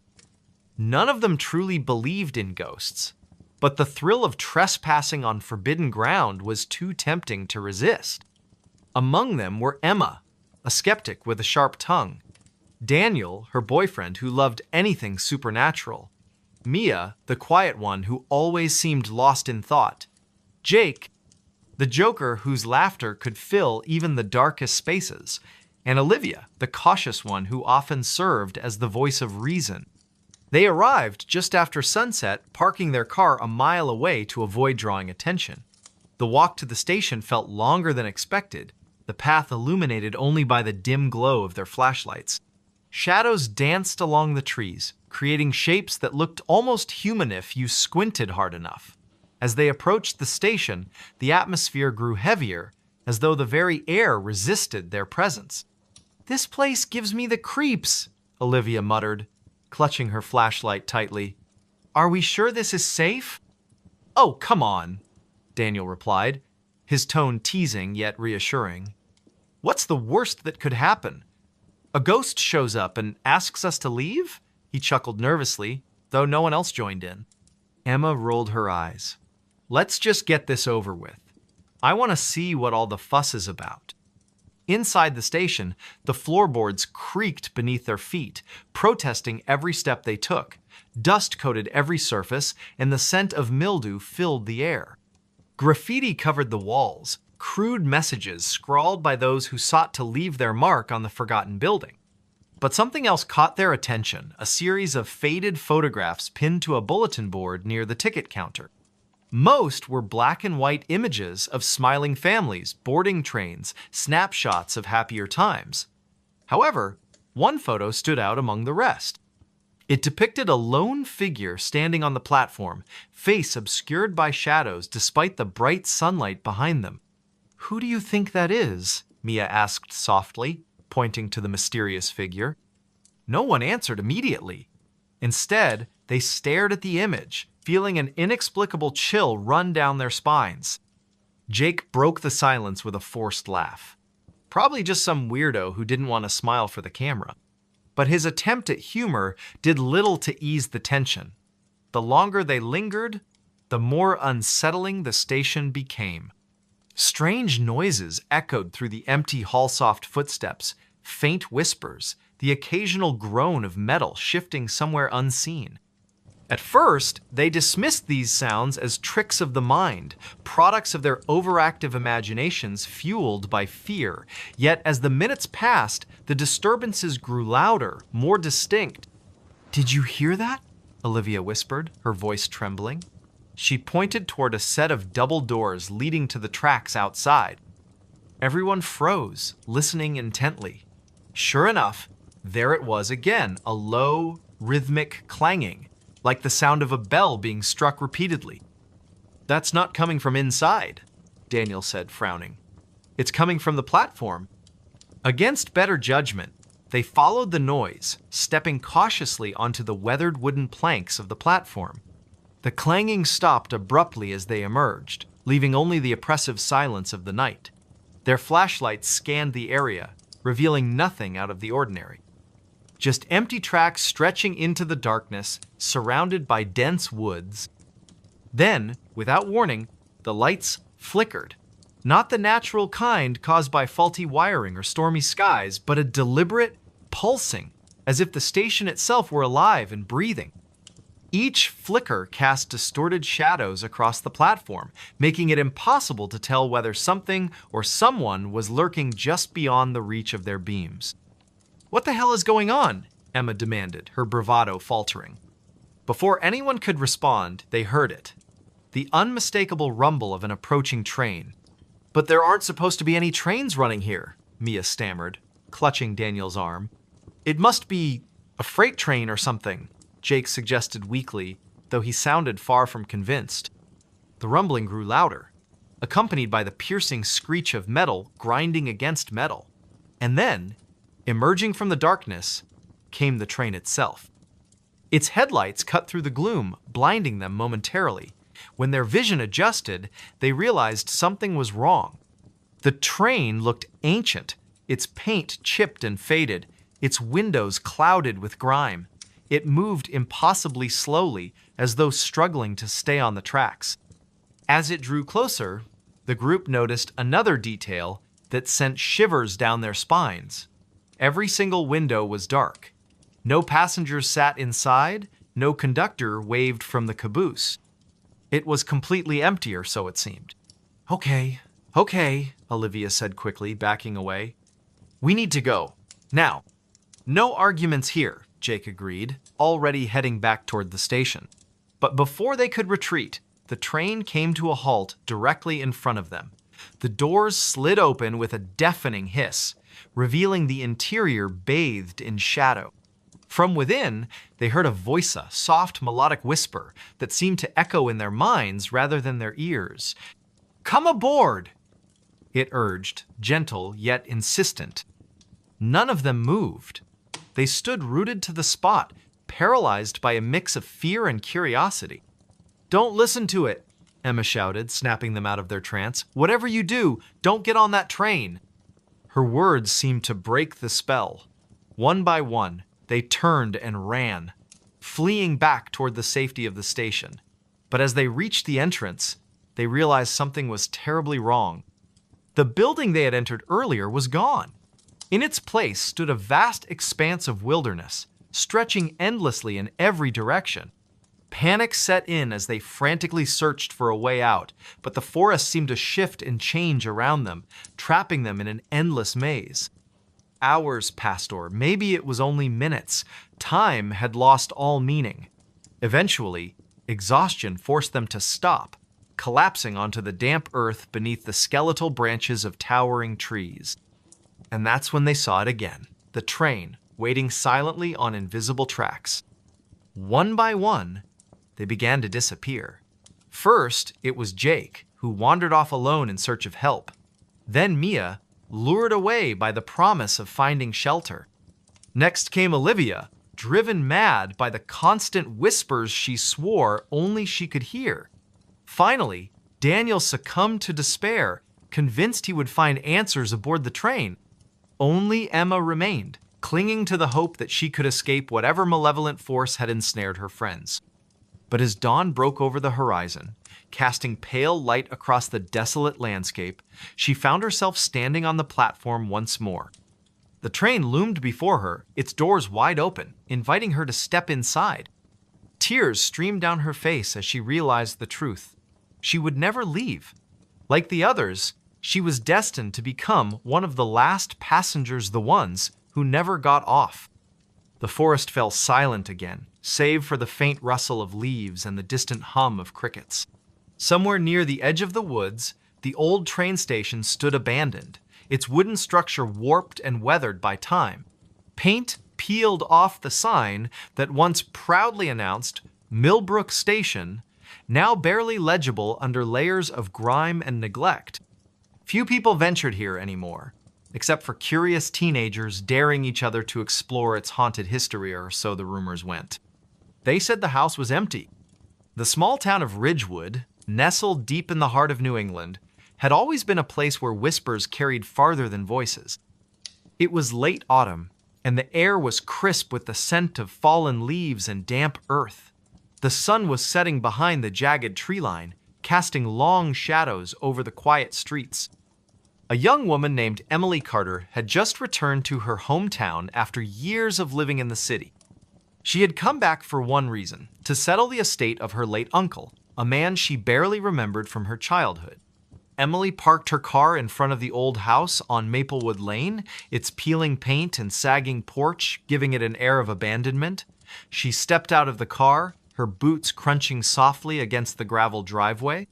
None of them truly believed in ghosts, but the thrill of trespassing on forbidden ground was too tempting to resist. Among them were Emma, a skeptic with a sharp tongue; Daniel, her boyfriend, who loved anything supernatural; Mia, the quiet one who always seemed lost in thought; Jake, the joker whose laughter could fill even the darkest spaces; and Olivia, the cautious one who often served as the voice of reason. They arrived just after sunset, parking their car a mile away to avoid drawing attention. The walk to the station felt longer than expected, the path illuminated only by the dim glow of their flashlights. Shadows danced along the trees, creating shapes that looked almost human if you squinted hard enough. As they approached the station, the atmosphere grew heavier, as though the very air resisted their presence. "This place gives me the creeps," Olivia muttered, clutching her flashlight tightly. "Are we sure this is safe?" "Oh, come on," Daniel replied, his tone teasing yet reassuring. "What's the worst that could happen? A ghost shows up and asks us to leave?" He chuckled nervously, though no one else joined in. Emma rolled her eyes. "Let's just get this over with. I want to see what all the fuss is about." Inside the station, the floorboards creaked beneath their feet, protesting every step they took. Dust coated every surface, and the scent of mildew filled the air. Graffiti covered the walls, crude messages scrawled by those who sought to leave their mark on the forgotten building. But something else caught their attention, a series of faded photographs pinned to a bulletin board near the ticket counter. Most were black and white images of smiling families, boarding trains, snapshots of happier times. However, one photo stood out among the rest. It depicted a lone figure standing on the platform, face obscured by shadows despite the bright sunlight behind them. "Who do you think that is?" Mia asked softly, pointing to the mysterious figure. No one answered immediately. Instead, they stared at the image, feeling an inexplicable chill run down their spines. Jake broke the silence with a forced laugh. Probably just some weirdo who didn't want to smile for the camera. But his attempt at humor did little to ease the tension. The longer they lingered, the more unsettling the station became. Strange noises echoed through the empty hall-soft footsteps, faint whispers, the occasional groan of metal shifting somewhere unseen. At first, they dismissed these sounds as tricks of the mind, products of their overactive imaginations fueled by fear. Yet as the minutes passed, the disturbances grew louder, more distinct. "Did you hear that?" Olivia whispered, her voice trembling. She pointed toward a set of double doors leading to the tracks outside. Everyone froze, listening intently. Sure enough, there it was again, a low, rhythmic clanging, like the sound of a bell being struck repeatedly. "That's not coming from inside," Daniel said, frowning. "It's coming from the platform." Against better judgment, they followed the noise, stepping cautiously onto the weathered wooden planks of the platform. The clanging stopped abruptly as they emerged, leaving only the oppressive silence of the night. Their flashlights scanned the area, revealing nothing out of the ordinary. Just empty tracks stretching into the darkness, surrounded by dense woods. Then, without warning, the lights flickered. Not the natural kind caused by faulty wiring or stormy skies, but a deliberate pulsing, as if the station itself were alive and breathing. Each flicker cast distorted shadows across the platform, making it impossible to tell whether something or someone was lurking just beyond the reach of their beams. "What the hell is going on?" Emma demanded, her bravado faltering. Before anyone could respond, they heard it. The unmistakable rumble of an approaching train. "But there aren't supposed to be any trains running here," Mia stammered, clutching Daniel's arm. "It must be a freight train or something," Jake suggested weakly, though he sounded far from convinced. The rumbling grew louder, accompanied by the piercing screech of metal grinding against metal. And then, emerging from the darkness, came the train itself. Its headlights cut through the gloom, blinding them momentarily. When their vision adjusted, they realized something was wrong. The train looked ancient, its paint chipped and faded, its windows clouded with grime. It moved impossibly slowly, as though struggling to stay on the tracks. As it drew closer, the group noticed another detail that sent shivers down their spines. Every single window was dark. No passengers sat inside, no conductor waved from the caboose. It was completely empty, or so it seemed. Okay, Olivia said quickly, backing away. "We need to go. Now." "No arguments here," Jake agreed, already heading back toward the station. But before they could retreat, the train came to a halt directly in front of them. The doors slid open with a deafening hiss, revealing the interior bathed in shadow. From within, they heard a soft melodic whisper that seemed to echo in their minds rather than their ears. "Come aboard!" it urged, gentle yet insistent. None of them moved. They stood rooted to the spot, paralyzed by a mix of fear and curiosity. "Don't listen to it," Emma shouted, snapping them out of their trance. "Whatever you do, don't get on that train." Her words seemed to break the spell. One by one, they turned and ran, fleeing back toward the safety of the station. But as they reached the entrance, they realized something was terribly wrong. The building they had entered earlier was gone. In its place stood a vast expanse of wilderness, stretching endlessly in every direction. Panic set in as they frantically searched for a way out, but the forest seemed to shift and change around them, trapping them in an endless maze. Hours passed, or maybe it was only minutes. Time had lost all meaning. Eventually, exhaustion forced them to stop, collapsing onto the damp earth beneath the skeletal branches of towering trees. And that's when they saw it again, the train, waiting silently on invisible tracks. One by one, they began to disappear. First, it was Jake, who wandered off alone in search of help. Then Mia, lured away by the promise of finding shelter. Next came Olivia, driven mad by the constant whispers she swore only she could hear. Finally, Daniel succumbed to despair, convinced he would find answers aboard the train. Only Emma remained, clinging to the hope that she could escape whatever malevolent force had ensnared her friends. But as dawn broke over the horizon, casting pale light across the desolate landscape, she found herself standing on the platform once more. The train loomed before her, its doors wide open, inviting her to step inside. Tears streamed down her face as she realized the truth. She would never leave. Like the others, she was destined to become one of the last passengers, the ones who never got off. The forest fell silent again, save for the faint rustle of leaves and the distant hum of crickets. Somewhere near the edge of the woods, the old train station stood abandoned, its wooden structure warped and weathered by time. Paint peeled off the sign that once proudly announced Millbrook Station, now barely legible under layers of grime and neglect. Few people ventured here anymore, except for curious teenagers daring each other to explore its haunted history, or so the rumors went. They said the house was empty. The small town of Ridgewood, nestled deep in the heart of New England, had always been a place where whispers carried farther than voices. It was late autumn, and the air was crisp with the scent of fallen leaves and damp earth. The sun was setting behind the jagged tree line, casting long shadows over the quiet streets. A young woman named Emily Carter had just returned to her hometown after years of living in the city. She had come back for one reason: to settle the estate of her late uncle, a man she barely remembered from her childhood. Emily parked her car in front of the old house on Maplewood Lane, its peeling paint and sagging porch giving it an air of abandonment. She stepped out of the car, her boots crunching softly against the gravel driveway.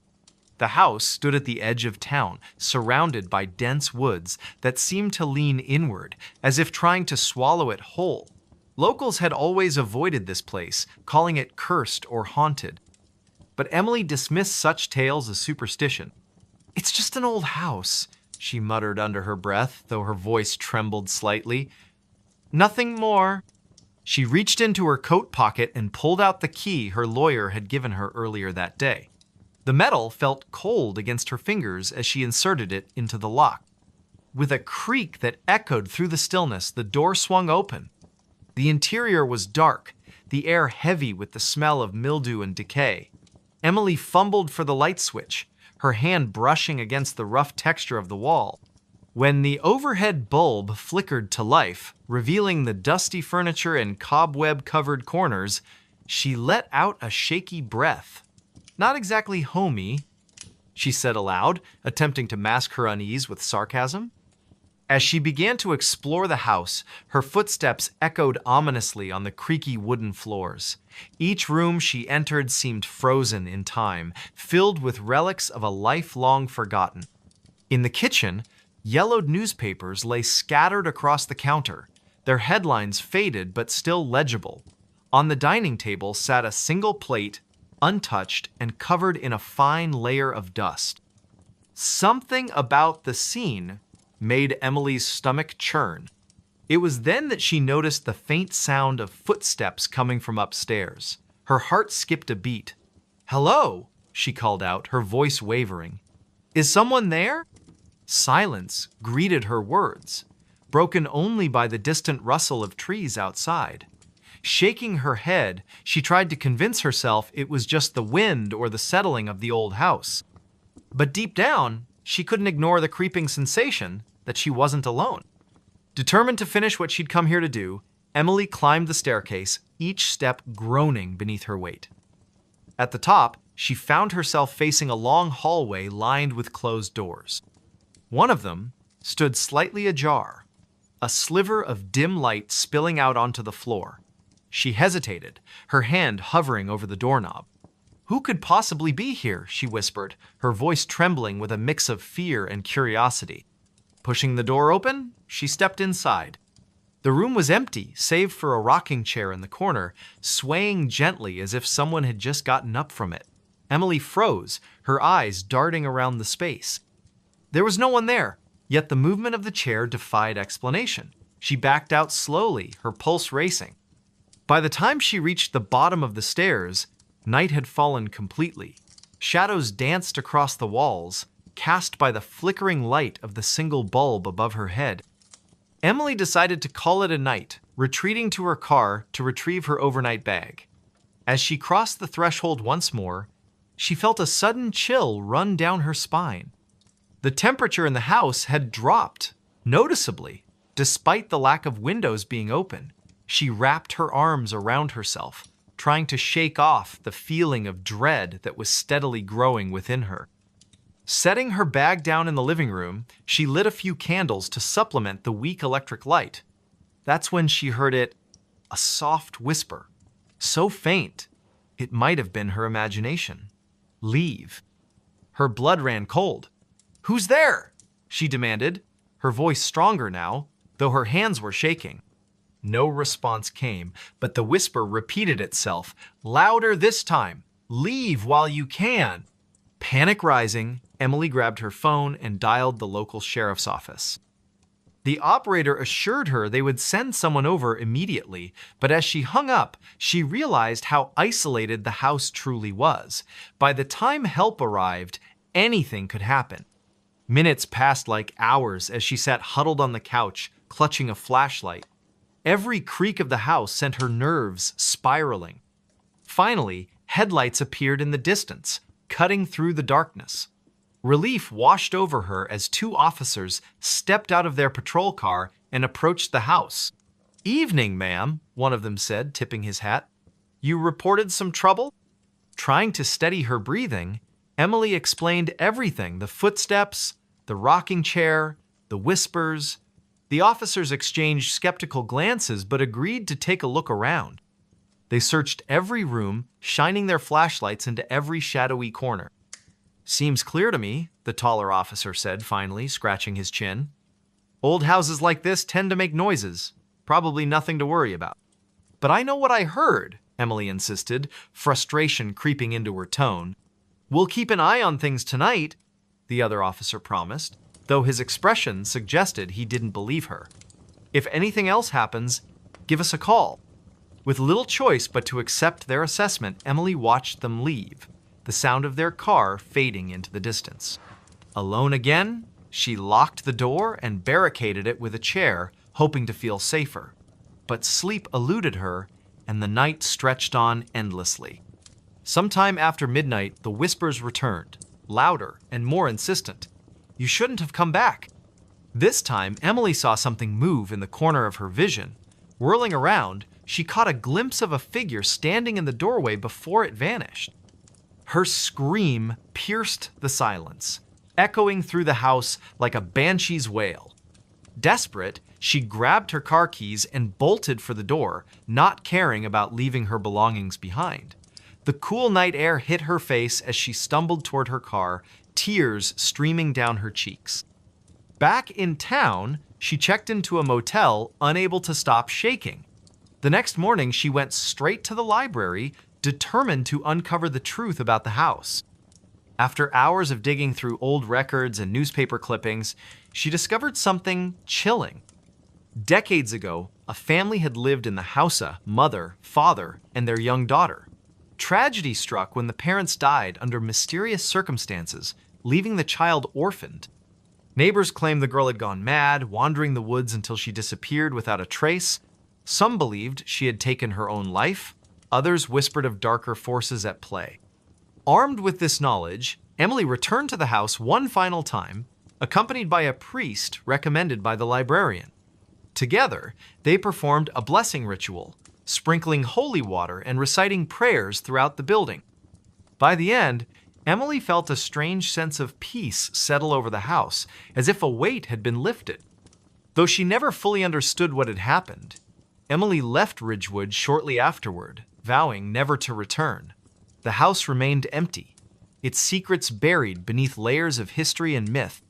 The house stood at the edge of town, surrounded by dense woods that seemed to lean inward, as if trying to swallow it whole. Locals had always avoided this place, calling it cursed or haunted. But Emily dismissed such tales as superstition. "It's just an old house," she muttered under her breath, though her voice trembled slightly. "Nothing more." She reached into her coat pocket and pulled out the key her lawyer had given her earlier that day. The metal felt cold against her fingers as she inserted it into the lock. With a creak that echoed through the stillness, the door swung open. The interior was dark, the air heavy with the smell of mildew and decay. Emily fumbled for the light switch, her hand brushing against the rough texture of the wall. When the overhead bulb flickered to life, revealing the dusty furniture and cobweb-covered corners, she let out a shaky breath. "Not exactly homey," she said aloud, attempting to mask her unease with sarcasm. As she began to explore the house, her footsteps echoed ominously on the creaky wooden floors. Each room she entered seemed frozen in time, filled with relics of a life long forgotten. In the kitchen, yellowed newspapers lay scattered across the counter, their headlines faded but still legible. On the dining table sat a single plate, untouched and covered in a fine layer of dust. Something about the scene made Emily's stomach churn. It was then that she noticed the faint sound of footsteps coming from upstairs. Her heart skipped a beat. "Hello," she called out, her voice wavering. "Is someone there?" Silence greeted her words, broken only by the distant rustle of trees outside. Shaking her head, she tried to convince herself it was just the wind or the settling of the old house. But deep down, she couldn't ignore the creeping sensation that she wasn't alone. Determined to finish what she'd come here to do, Emily climbed the staircase, each step groaning beneath her weight. At the top, she found herself facing a long hallway lined with closed doors. One of them stood slightly ajar, a sliver of dim light spilling out onto the floor. She hesitated, her hand hovering over the doorknob. "Who could possibly be here?" she whispered, her voice trembling with a mix of fear and curiosity. Pushing the door open, she stepped inside. The room was empty, save for a rocking chair in the corner, swaying gently as if someone had just gotten up from it. Emily froze, her eyes darting around the space. There was no one there, yet the movement of the chair defied explanation. She backed out slowly, her pulse racing. By the time she reached the bottom of the stairs, night had fallen completely. Shadows danced across the walls, cast by the flickering light of the single bulb above her head. Emily decided to call it a night, retreating to her car to retrieve her overnight bag. As she crossed the threshold once more, she felt a sudden chill run down her spine. The temperature in the house had dropped noticeably, despite the lack of windows being open. She wrapped her arms around herself, trying to shake off the feeling of dread that was steadily growing within her. Setting her bag down in the living room, she lit a few candles to supplement the weak electric light. That's when she heard a soft whisper, so faint, it might have been her imagination. Leave. Her blood ran cold. "Who's there?" she demanded, her voice stronger now, though her hands were shaking. No response came, but the whisper repeated itself, louder this time. "Leave while you can." Panic rising, Emily grabbed her phone and dialed the local sheriff's office. The operator assured her they would send someone over immediately, but as she hung up, she realized how isolated the house truly was. By the time help arrived, anything could happen. Minutes passed like hours as she sat huddled on the couch, clutching a flashlight. Every creak of the house sent her nerves spiraling. Finally, headlights appeared in the distance, cutting through the darkness. Relief washed over her as two officers stepped out of their patrol car and approached the house. "Evening, ma'am," one of them said, tipping his hat. "You reported some trouble?" Trying to steady her breathing, Emily explained everything: the footsteps, the rocking chair, the whispers. The officers exchanged skeptical glances but agreed to take a look around. They searched every room, shining their flashlights into every shadowy corner. "Seems clear to me," the taller officer said finally, scratching his chin. "Old houses like this tend to make noises. Probably nothing to worry about." "But I know what I heard," Emily insisted, frustration creeping into her tone. "We'll keep an eye on things tonight," the other officer promised, though his expression suggested he didn't believe her. "If anything else happens, give us a call." With little choice but to accept their assessment, Emily watched them leave, the sound of their car fading into the distance. Alone again, she locked the door and barricaded it with a chair, hoping to feel safer. But sleep eluded her, and the night stretched on endlessly. Sometime after midnight, the whispers returned, louder and more insistent. "You shouldn't have come back." This time, Emily saw something move in the corner of her vision. Whirling around, she caught a glimpse of a figure standing in the doorway before it vanished. Her scream pierced the silence, echoing through the house like a banshee's wail. Desperate, she grabbed her car keys and bolted for the door, not caring about leaving her belongings behind. The cool night air hit her face as she stumbled toward her car, tears streaming down her cheeks. Back in town, she checked into a motel, unable to stop shaking. The next morning, she went straight to the library, determined to uncover the truth about the house. After hours of digging through old records and newspaper clippings, she discovered something chilling. Decades ago, a family had lived in the house: mother, father, and their young daughter. Tragedy struck when the parents died under mysterious circumstances, leaving the child orphaned. Neighbors claimed the girl had gone mad, wandering the woods until she disappeared without a trace. Some believed she had taken her own life. Others whispered of darker forces at play. Armed with this knowledge, Emily returned to the house one final time, accompanied by a priest recommended by the librarian. Together, they performed a blessing ritual, sprinkling holy water and reciting prayers throughout the building. By the end, Emily felt a strange sense of peace settle over the house, as if a weight had been lifted. Though she never fully understood what had happened, Emily left Ridgewood shortly afterward, vowing never to return. The house remained empty, its secrets buried beneath layers of history and myth.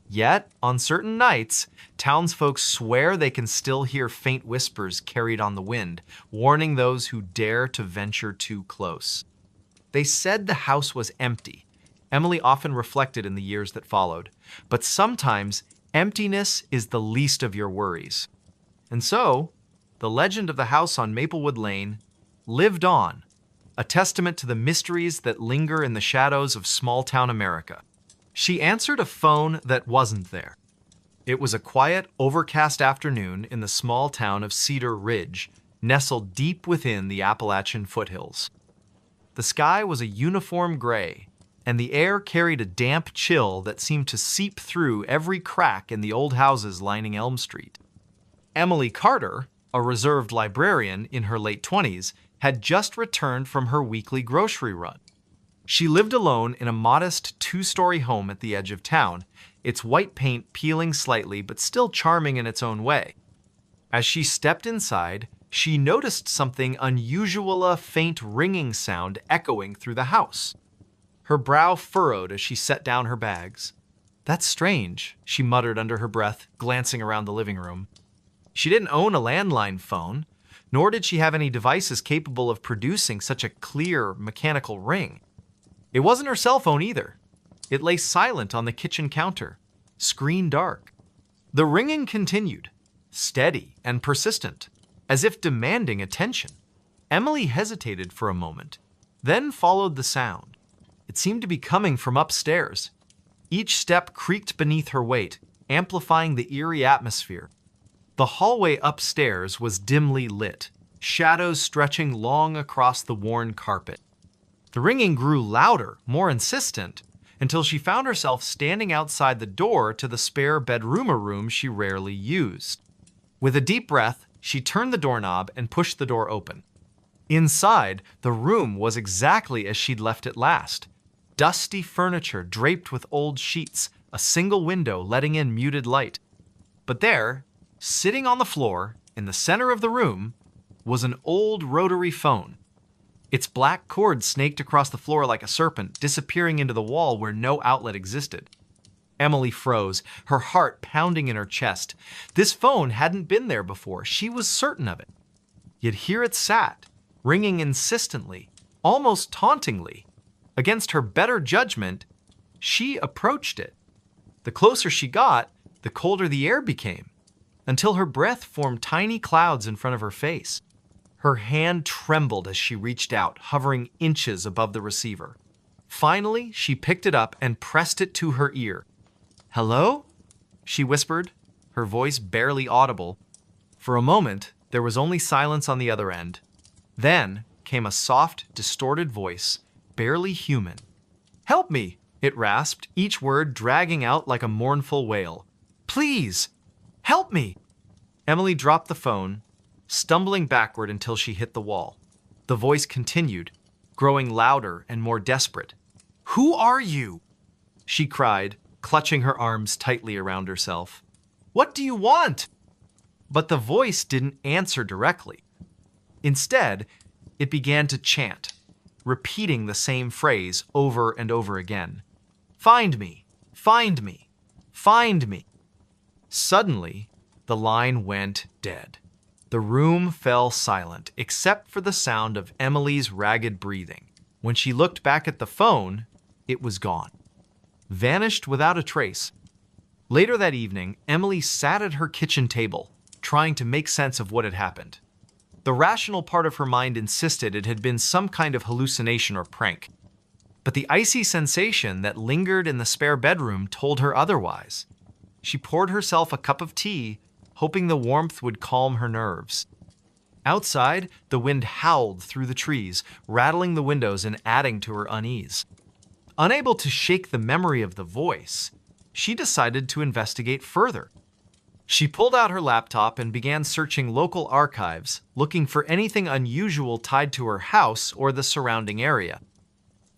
Yet, on certain nights, townsfolk swear they can still hear faint whispers carried on the wind, warning those who dare to venture too close. They said the house was empty. Emily often reflected in the years that followed. But sometimes, emptiness is the least of your worries. And so, the legend of the house on Maplewood Lane lived on, a testament to the mysteries that linger in the shadows of small-town America. She answered a phone that wasn't there. It was a quiet, overcast afternoon in the small town of Cedar Ridge, nestled deep within the Appalachian foothills. The sky was a uniform gray, and the air carried a damp chill that seemed to seep through every crack in the old houses lining Elm Street. Emily Carter, a reserved librarian in her late 20s, had just returned from her weekly grocery run. She lived alone in a modest two-story home at the edge of town, its white paint peeling slightly but still charming in its own way. As she stepped inside, she noticed something unusual, a faint ringing sound echoing through the house. Her brow furrowed as she set down her bags. "That's strange," she muttered under her breath, glancing around the living room. She didn't own a landline phone, nor did she have any devices capable of producing such a clear, mechanical ring. It wasn't her cell phone either. It lay silent on the kitchen counter, screen dark. The ringing continued, steady and persistent, as if demanding attention. Emily hesitated for a moment, then followed the sound. It seemed to be coming from upstairs. Each step creaked beneath her weight, amplifying the eerie atmosphere. The hallway upstairs was dimly lit, shadows stretching long across the worn carpet. The ringing grew louder, more insistent, until she found herself standing outside the door to the spare bedroom she rarely used. With a deep breath, she turned the doorknob and pushed the door open. Inside, the room was exactly as she'd left it last. Dusty furniture draped with old sheets, a single window letting in muted light. But there, sitting on the floor, in the center of the room, was an old rotary phone. Its black cord snaked across the floor like a serpent, disappearing into the wall where no outlet existed. Emily froze, her heart pounding in her chest. This phone hadn't been there before, she was certain of it. Yet here it sat, ringing insistently, almost tauntingly. Against her better judgment, she approached it. The closer she got, the colder the air became, until her breath formed tiny clouds in front of her face. Her hand trembled as she reached out, hovering inches above the receiver. Finally, she picked it up and pressed it to her ear. "Hello?" she whispered, her voice barely audible. For a moment, there was only silence on the other end. Then came a soft, distorted voice, barely human. "Help me!" it rasped, each word dragging out like a mournful wail. "Please, help me!" Emily dropped the phone, stumbling backward until she hit the wall. The voice continued, growing louder and more desperate. "Who are you?" she cried, clutching her arms tightly around herself. "What do you want?" But the voice didn't answer directly. Instead, it began to chant, repeating the same phrase over and over again. "Find me, find me, find me." Suddenly, the line went dead. The room fell silent, except for the sound of Emily's ragged breathing. When she looked back at the phone, it was gone. Vanished without a trace. Later that evening, Emily sat at her kitchen table, trying to make sense of what had happened. The rational part of her mind insisted it had been some kind of hallucination or prank. But the icy sensation that lingered in the spare bedroom told her otherwise. She poured herself a cup of tea, hoping the warmth would calm her nerves. Outside, the wind howled through the trees, rattling the windows and adding to her unease. Unable to shake the memory of the voice, she decided to investigate further. She pulled out her laptop and began searching local archives, looking for anything unusual tied to her house or the surrounding area.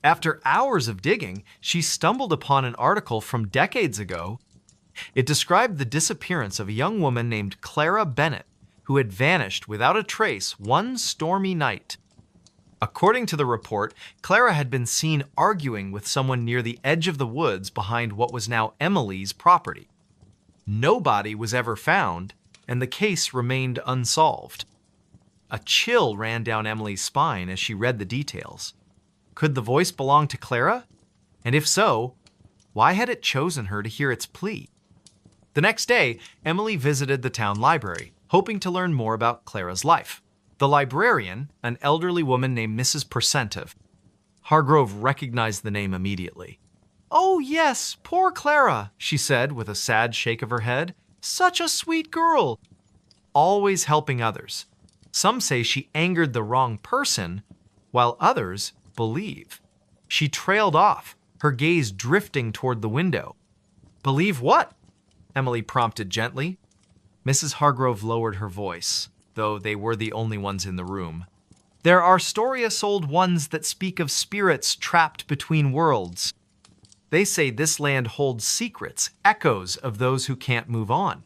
After hours of digging, she stumbled upon an article from decades ago. It described the disappearance of a young woman named Clara Bennett, who had vanished without a trace one stormy night. According to the report, Clara had been seen arguing with someone near the edge of the woods behind what was now Emily's property. No body was ever found, and the case remained unsolved. A chill ran down Emily's spine as she read the details. Could the voice belong to Clara? And if so, why had it chosen her to hear its plea? The next day, Emily visited the town library, hoping to learn more about Clara's life. The librarian, an elderly woman named Mrs. Percentive. Hargrove recognized the name immediately. "Oh, yes, poor Clara," she said with a sad shake of her head. "Such a sweet girl. Always helping others. Some say she angered the wrong person, while others believe." She trailed off, her gaze drifting toward the window. "Believe what?" Emily prompted gently. Mrs. Hargrove lowered her voice, though they were the only ones in the room. "There are story-old ones that speak of spirits trapped between worlds. They say this land holds secrets, echoes of those who can't move on."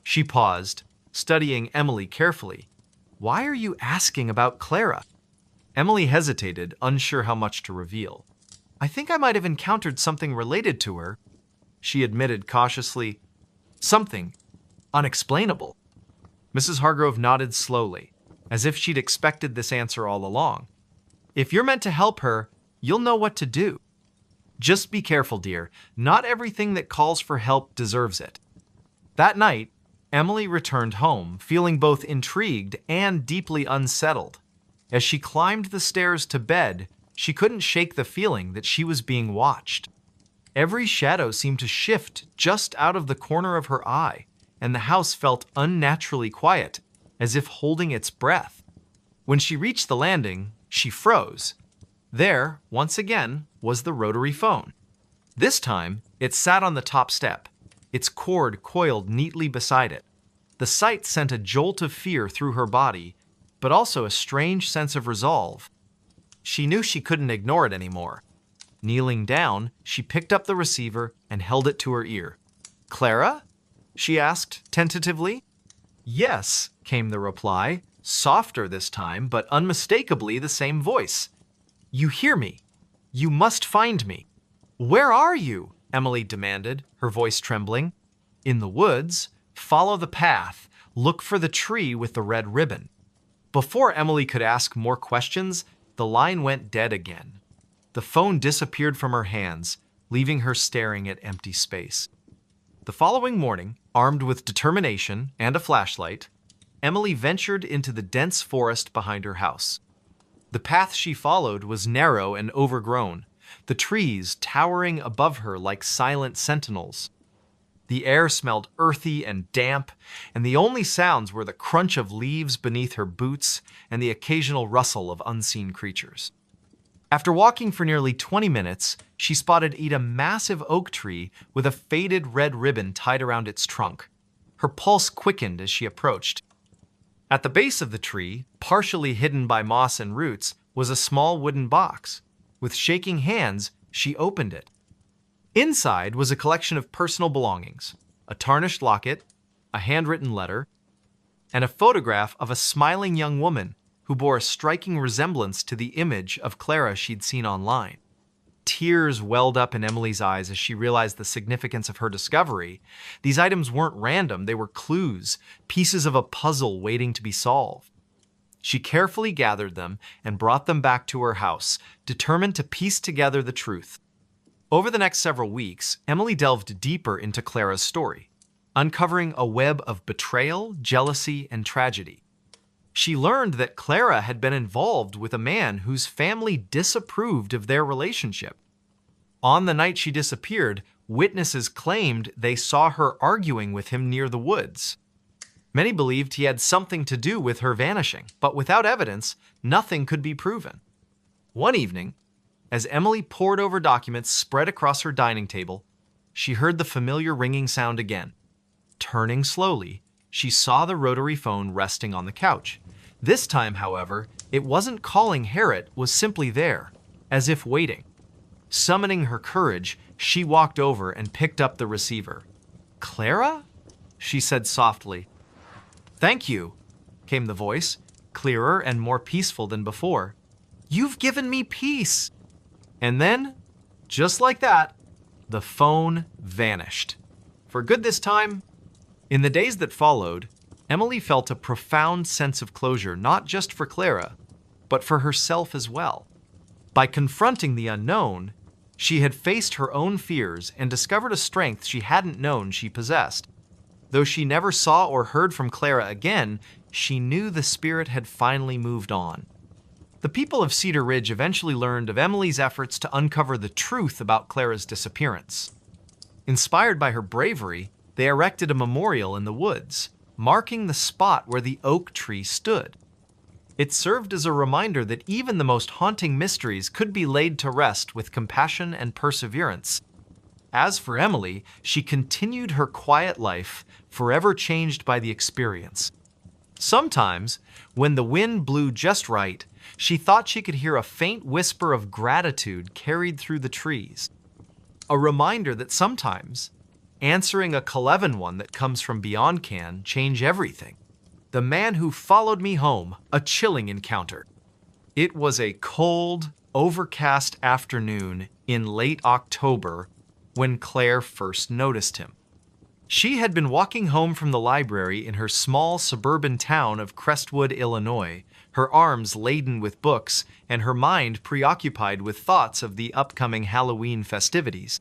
She paused, studying Emily carefully. "Why are you asking about Clara?" Emily hesitated, unsure how much to reveal. "I think I might have encountered something related to her," she admitted cautiously. "Something unexplainable." Mrs. Hargrove nodded slowly, as if she'd expected this answer all along. "If you're meant to help her, you'll know what to do. Just be careful, dear. Not everything that calls for help deserves it." That night, Emily returned home, feeling both intrigued and deeply unsettled. As she climbed the stairs to bed, she couldn't shake the feeling that she was being watched. Every shadow seemed to shift just out of the corner of her eye, and the house felt unnaturally quiet, as if holding its breath. When she reached the landing, she froze. There, once again, was the rotary phone. This time, it sat on the top step, its cord coiled neatly beside it. The sight sent a jolt of fear through her body, but also a strange sense of resolve. She knew she couldn't ignore it anymore. Kneeling down, she picked up the receiver and held it to her ear. "Clara?" she asked tentatively. "Yes," came the reply, softer this time, but unmistakably the same voice. "You hear me. You must find me." "Where are you?" Emily demanded, her voice trembling. "In the woods. Follow the path. Look for the tree with the red ribbon." Before Emily could ask more questions, the line went dead again. The phone disappeared from her hands, leaving her staring at empty space. The following morning, armed with determination and a flashlight, Emily ventured into the dense forest behind her house. The path she followed was narrow and overgrown, the trees towering above her like silent sentinels. The air smelled earthy and damp, and the only sounds were the crunch of leaves beneath her boots and the occasional rustle of unseen creatures. After walking for nearly 20 minutes, she spotted a massive oak tree with a faded red ribbon tied around its trunk. Her pulse quickened as she approached. At the base of the tree, partially hidden by moss and roots, was a small wooden box. With shaking hands, she opened it. Inside was a collection of personal belongings, a tarnished locket, a handwritten letter, and a photograph of a smiling young woman who bore a striking resemblance to the image of Clara she'd seen online. Tears welled up in Emily's eyes as she realized the significance of her discovery. These items weren't random, they were clues, pieces of a puzzle waiting to be solved. She carefully gathered them and brought them back to her house, determined to piece together the truth. Over the next several weeks, Emily delved deeper into Clara's story, uncovering a web of betrayal, jealousy, and tragedy. She learned that Clara had been involved with a man whose family disapproved of their relationship. On the night she disappeared, witnesses claimed they saw her arguing with him near the woods. Many believed he had something to do with her vanishing, but without evidence, nothing could be proven. One evening, as Emily pored over documents spread across her dining table, she heard the familiar ringing sound again. Turning slowly, she saw the rotary phone resting on the couch. This time, however, it wasn't calling Harriet, was simply there, as if waiting. Summoning her courage, she walked over and picked up the receiver. "Clara?" she said softly. "Thank you," came the voice, clearer and more peaceful than before. "You've given me peace." And then, just like that, the phone vanished. For good this time. In the days that followed, Emily felt a profound sense of closure, not just for Clara, but for herself as well. By confronting the unknown, she had faced her own fears and discovered a strength she hadn't known she possessed. Though she never saw or heard from Clara again, she knew the spirit had finally moved on. The people of Cedar Ridge eventually learned of Emily's efforts to uncover the truth about Clara's disappearance. Inspired by her bravery, they erected a memorial in the woods, marking the spot where the oak tree stood. It served as a reminder that even the most haunting mysteries could be laid to rest with compassion and perseverance. As for Emily, she continued her quiet life, forever changed by the experience. Sometimes, when the wind blew just right, she thought she could hear a faint whisper of gratitude carried through the trees. A reminder that sometimes, answering a Cleven one that comes from beyond can change everything. The Man Who Followed Me Home, a chilling encounter. It was a cold, overcast afternoon in late October when Claire first noticed him. She had been walking home from the library in her small suburban town of Crestwood, Illinois, her arms laden with books and her mind preoccupied with thoughts of the upcoming Halloween festivities.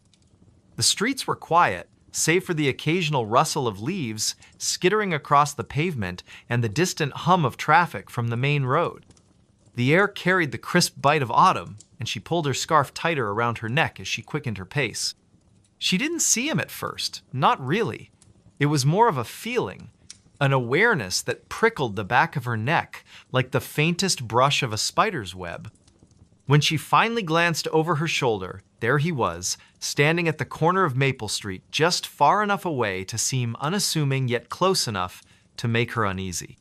The streets were quiet, save for the occasional rustle of leaves skittering across the pavement and the distant hum of traffic from the main road. The air carried the crisp bite of autumn, and she pulled her scarf tighter around her neck as she quickened her pace. She didn't see him at first, not really. It was more of a feeling, an awareness that prickled the back of her neck like the faintest brush of a spider's web. When she finally glanced over her shoulder, there he was, standing at the corner of Maple Street, just far enough away to seem unassuming yet close enough to make her uneasy.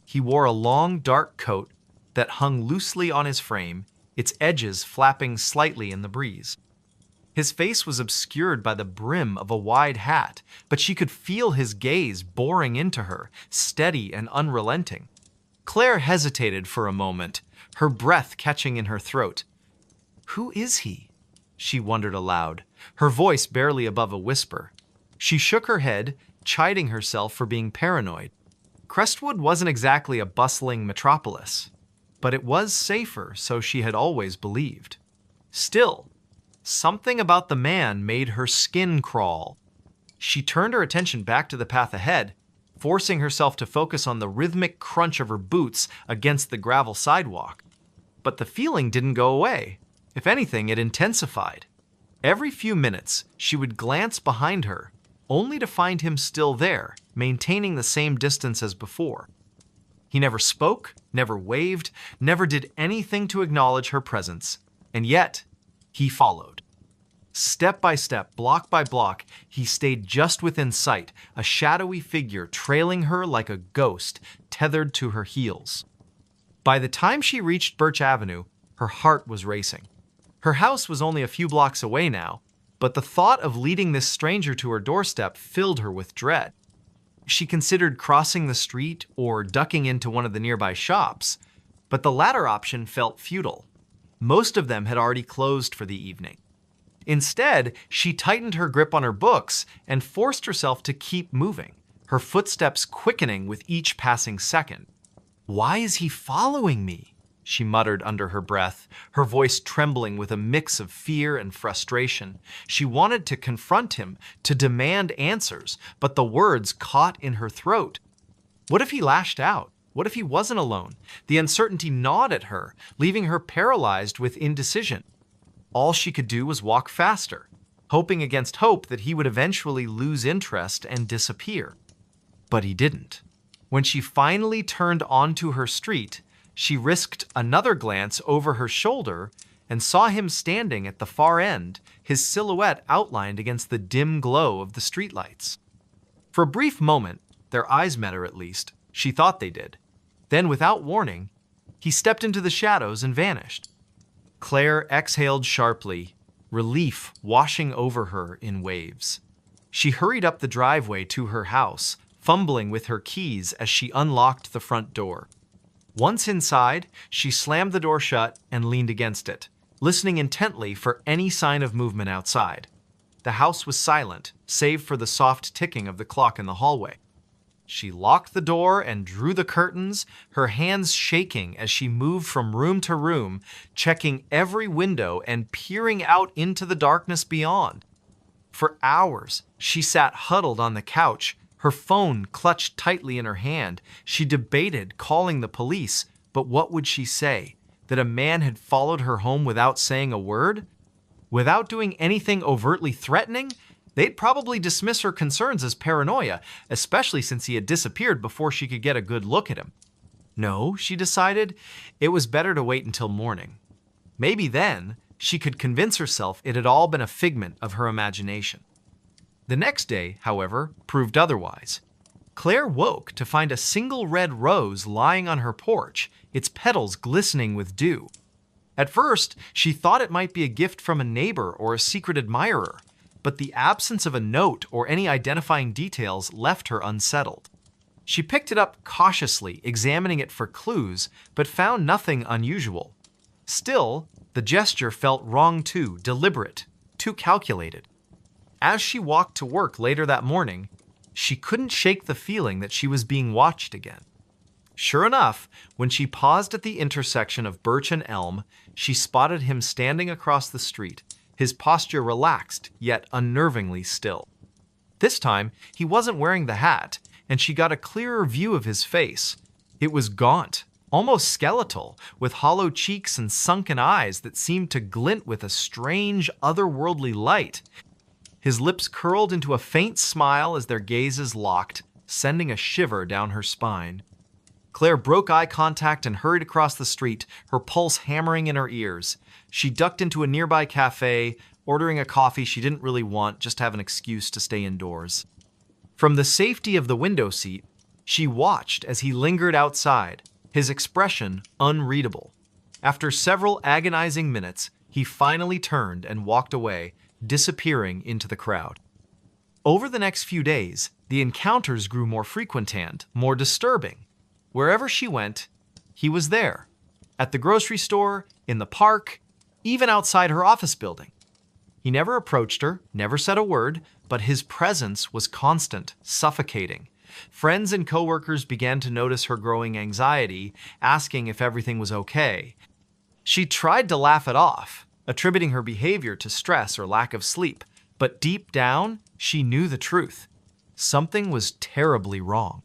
He wore a long, dark coat that hung loosely on his frame, its edges flapping slightly in the breeze. His face was obscured by the brim of a wide hat, but she could feel his gaze boring into her, steady and unrelenting. Claire hesitated for a moment, her breath catching in her throat. "Who is he?" she wondered aloud, her voice barely above a whisper. She shook her head, chiding herself for being paranoid. Crestwood wasn't exactly a bustling metropolis, but it was safer, so she had always believed. Still, something about the man made her skin crawl. She turned her attention back to the path ahead, forcing herself to focus on the rhythmic crunch of her boots against the gravel sidewalk. But the feeling didn't go away. If anything, it intensified. Every few minutes, she would glance behind her, only to find him still there, maintaining the same distance as before. He never spoke, never waved, never did anything to acknowledge her presence. And yet, he followed. Step by step, block by block, he stayed just within sight, a shadowy figure trailing her like a ghost tethered to her heels. By the time she reached Birch Avenue, her heart was racing. Her house was only a few blocks away now, but the thought of leading this stranger to her doorstep filled her with dread. She considered crossing the street or ducking into one of the nearby shops, but the latter option felt futile. Most of them had already closed for the evening. Instead, she tightened her grip on her books and forced herself to keep moving, her footsteps quickening with each passing second. "Why is he following me?" she muttered under her breath, her voice trembling with a mix of fear and frustration. She wanted to confront him, to demand answers, but the words caught in her throat. What if he lashed out? What if he wasn't alone? The uncertainty gnawed at her, leaving her paralyzed with indecision. All she could do was walk faster, hoping against hope that he would eventually lose interest and disappear. But he didn't. When she finally turned onto her street, she risked another glance over her shoulder and saw him standing at the far end, his silhouette outlined against the dim glow of the streetlights. For a brief moment, their eyes met, or at least, she thought they did. Then, without warning, he stepped into the shadows and vanished. Claire exhaled sharply, relief washing over her in waves. She hurried up the driveway to her house, fumbling with her keys as she unlocked the front door. Once inside, she slammed the door shut and leaned against it, listening intently for any sign of movement outside. The house was silent, save for the soft ticking of the clock in the hallway. She locked the door and drew the curtains, her hands shaking as she moved from room to room, checking every window and peering out into the darkness beyond. For hours, she sat huddled on the couch, Her phone clutched tightly in her hand. She debated calling the police, but what would she say? That a man had followed her home without saying a word? Without doing anything overtly threatening? They'd probably dismiss her concerns as paranoia, especially since he had disappeared before she could get a good look at him. No, she decided, it was better to wait until morning. Maybe then she could convince herself it had all been a figment of her imagination. The next day, however, proved otherwise. Claire woke to find a single red rose lying on her porch, its petals glistening with dew. At first, she thought it might be a gift from a neighbor or a secret admirer, but the absence of a note or any identifying details left her unsettled. She picked it up cautiously, examining it for clues, but found nothing unusual. Still, the gesture felt wrong too, deliberate, too calculated. As she walked to work later that morning, she couldn't shake the feeling that she was being watched again. Sure enough, when she paused at the intersection of Birch and Elm, she spotted him standing across the street, his posture relaxed yet unnervingly still. This time, he wasn't wearing the hat, and she got a clearer view of his face. It was gaunt, almost skeletal, with hollow cheeks and sunken eyes that seemed to glint with a strange, otherworldly light. His lips curled into a faint smile as their gazes locked, sending a shiver down her spine. Claire broke eye contact and hurried across the street, her pulse hammering in her ears. She ducked into a nearby cafe, ordering a coffee she didn't really want, just to have an excuse to stay indoors. From the safety of the window seat, she watched as he lingered outside, his expression unreadable. After several agonizing minutes, he finally turned and walked away, disappearing into the crowd. Over the next few days, the encounters grew more frequent and more disturbing. Wherever she went, he was there. At the grocery store, in the park, even outside her office building. He never approached her, never said a word, but his presence was constant, suffocating. Friends and coworkers began to notice her growing anxiety, asking if everything was okay. She tried to laugh it off, attributing her behavior to stress or lack of sleep, but deep down, she knew the truth. Something was terribly wrong.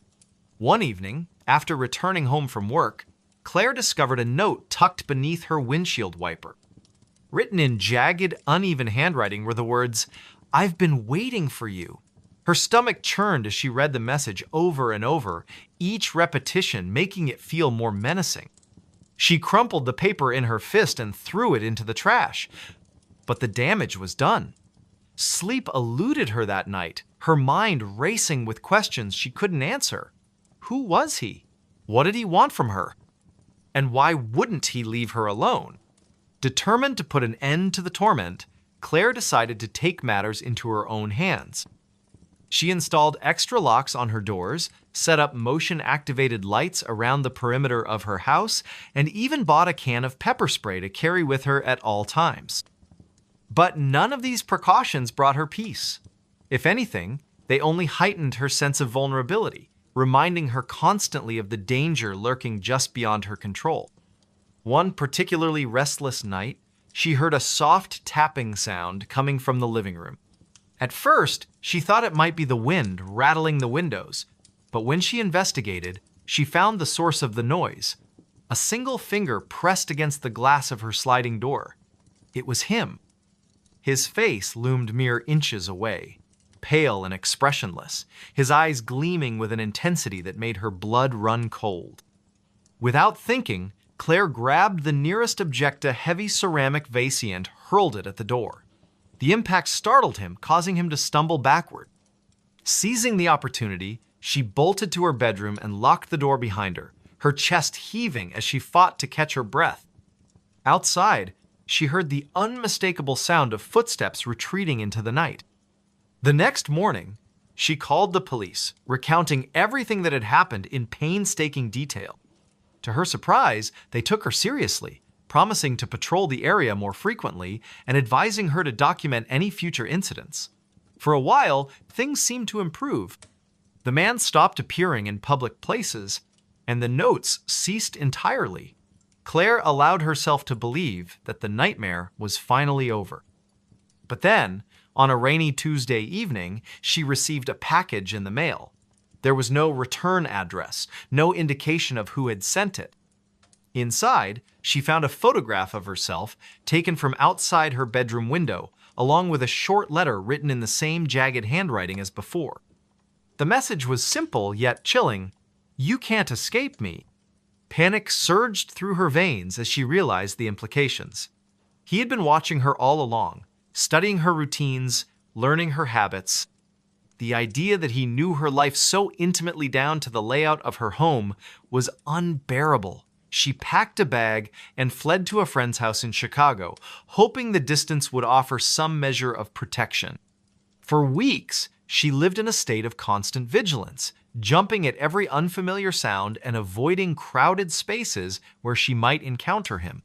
One evening, after returning home from work, Claire discovered a note tucked beneath her windshield wiper. Written in jagged, uneven handwriting were the words, "I've been waiting for you." Her stomach churned as she read the message over and over, each repetition making it feel more menacing. She crumpled the paper in her fist and threw it into the trash. But the damage was done. Sleep eluded her that night, her mind racing with questions she couldn't answer. Who was he? What did he want from her? And why wouldn't he leave her alone? Determined to put an end to the torment, Claire decided to take matters into her own hands. She installed extra locks on her doors, set up motion-activated lights around the perimeter of her house, and even bought a can of pepper spray to carry with her at all times. But none of these precautions brought her peace. If anything, they only heightened her sense of vulnerability, reminding her constantly of the danger lurking just beyond her control. One particularly restless night, she heard a soft tapping sound coming from the living room. At first, she thought it might be the wind rattling the windows, but when she investigated, she found the source of the noise. A single finger pressed against the glass of her sliding door. It was him. His face loomed mere inches away, pale and expressionless, his eyes gleaming with an intensity that made her blood run cold. Without thinking, Claire grabbed the nearest object, a heavy ceramic vase, and hurled it at the door. The impact startled him, causing him to stumble backward. Seizing the opportunity, she bolted to her bedroom and locked the door behind her, her chest heaving as she fought to catch her breath. Outside, she heard the unmistakable sound of footsteps retreating into the night. The next morning, she called the police, recounting everything that had happened in painstaking detail. To her surprise, they took her seriously, promising to patrol the area more frequently and advising her to document any future incidents. For a while, things seemed to improve. The man stopped appearing in public places, and the notes ceased entirely. Claire allowed herself to believe that the nightmare was finally over. But then, on a rainy Tuesday evening, she received a package in the mail. There was no return address, no indication of who had sent it. Inside, she found a photograph of herself taken from outside her bedroom window, along with a short letter written in the same jagged handwriting as before. The message was simple yet chilling. "You can't escape me." Panic surged through her veins as she realized the implications. He had been watching her all along, studying her routines, learning her habits. The idea that he knew her life so intimately down to the layout of her home was unbearable. She packed a bag and fled to a friend's house in Chicago, hoping the distance would offer some measure of protection. For weeks, she lived in a state of constant vigilance, jumping at every unfamiliar sound and avoiding crowded spaces where she might encounter him.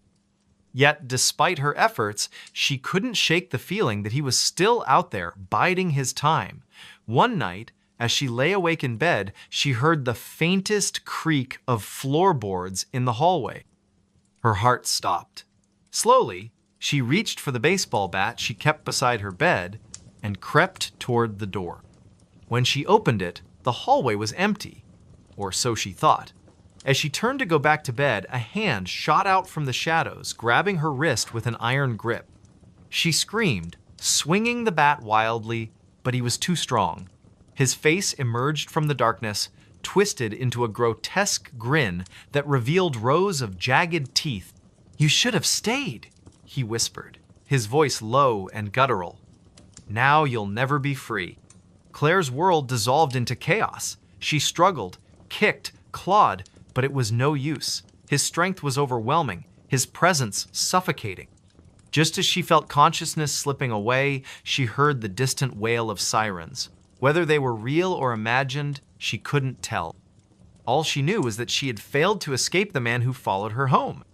Yet, despite her efforts, she couldn't shake the feeling that he was still out there, biding his time. One night, as she lay awake in bed, she heard the faintest creak of floorboards in the hallway. Her heart stopped. Slowly, she reached for the baseball bat she kept beside her bed and crept toward the door. When she opened it, the hallway was empty, or so she thought. As she turned to go back to bed, a hand shot out from the shadows, grabbing her wrist with an iron grip. She screamed, swinging the bat wildly, but he was too strong. His face emerged from the darkness, twisted into a grotesque grin that revealed rows of jagged teeth. "You should have stayed," he whispered, his voice low and guttural. "Now you'll never be free." Claire's world dissolved into chaos. She struggled, kicked, clawed, but it was no use. His strength was overwhelming, his presence suffocating. Just as she felt consciousness slipping away, she heard the distant wail of sirens. Whether they were real or imagined, she couldn't tell. All she knew was that she had failed to escape the man who followed her home.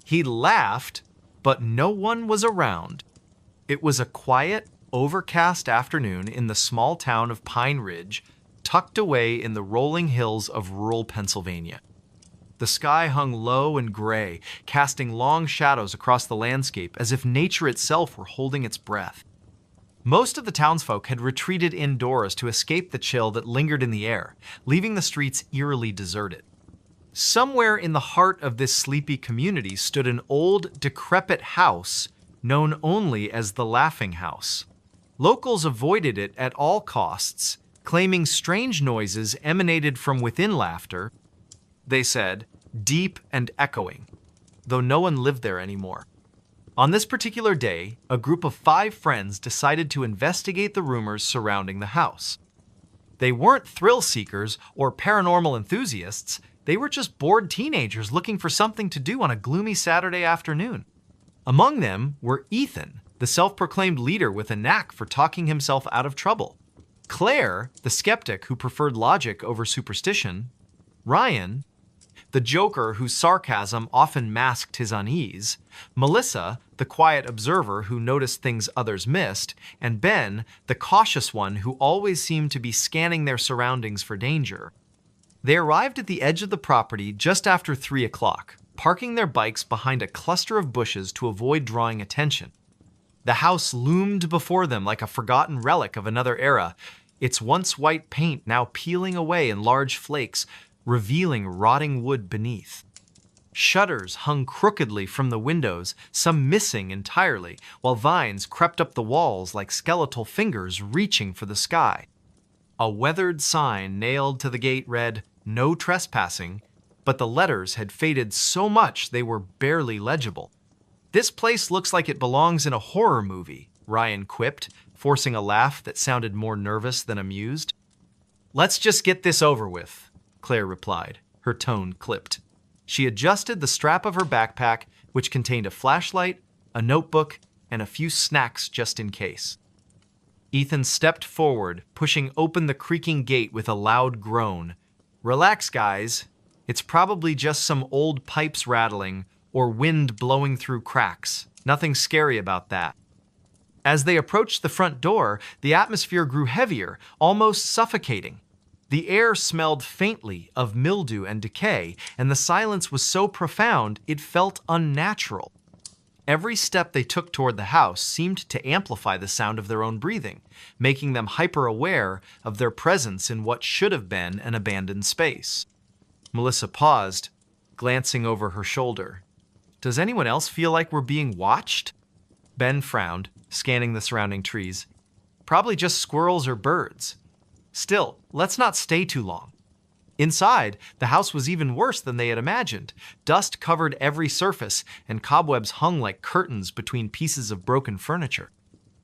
He laughed, but no one was around. It was a quiet, overcast afternoon in the small town of Pine Ridge, tucked away in the rolling hills of rural Pennsylvania. The sky hung low and gray, casting long shadows across the landscape as if nature itself were holding its breath. Most of the townsfolk had retreated indoors to escape the chill that lingered in the air, leaving the streets eerily deserted. Somewhere in the heart of this sleepy community stood an old, decrepit house known only as the Laughing House. Locals avoided it at all costs, claiming strange noises emanated from within laughter, they said, deep and echoing, though no one lived there anymore. On this particular day, a group of 5 friends decided to investigate the rumors surrounding the house. They weren't thrill seekers or paranormal enthusiasts, they were just bored teenagers looking for something to do on a gloomy Saturday afternoon. Among them were Ethan, the self-proclaimed leader with a knack for talking himself out of trouble; Claire, the skeptic who preferred logic over superstition; Ryan, the joker whose sarcasm often masked his unease; Melissa, the quiet observer who noticed things others missed; and Ben, the cautious one who always seemed to be scanning their surroundings for danger. They arrived at the edge of the property just after 3 o'clock, parking their bikes behind a cluster of bushes to avoid drawing attention. The house loomed before them like a forgotten relic of another era, its once white paint now peeling away in large flakes, revealing rotting wood beneath. Shutters hung crookedly from the windows, some missing entirely, while vines crept up the walls like skeletal fingers reaching for the sky. A weathered sign nailed to the gate read, "No trespassing," but the letters had faded so much they were barely legible. "This place looks like it belongs in a horror movie," Ryan quipped, forcing a laugh that sounded more nervous than amused. "Let's just get this over with," Claire replied, her tone clipped. She adjusted the strap of her backpack, which contained a flashlight, a notebook, and a few snacks just in case. Ethan stepped forward, pushing open the creaking gate with a loud groan. "Relax, guys. It's probably just some old pipes rattling or wind blowing through cracks. Nothing scary about that." As they approached the front door, the atmosphere grew heavier, almost suffocating. The air smelled faintly of mildew and decay, and the silence was so profound it felt unnatural. Every step they took toward the house seemed to amplify the sound of their own breathing, making them hyper-aware of their presence in what should have been an abandoned space. Melissa paused, glancing over her shoulder. Does anyone else feel like we're being watched? Ben frowned, scanning the surrounding trees. Probably just squirrels or birds. Still, let's not stay too long. Inside, the house was even worse than they had imagined. Dust covered every surface, and cobwebs hung like curtains between pieces of broken furniture.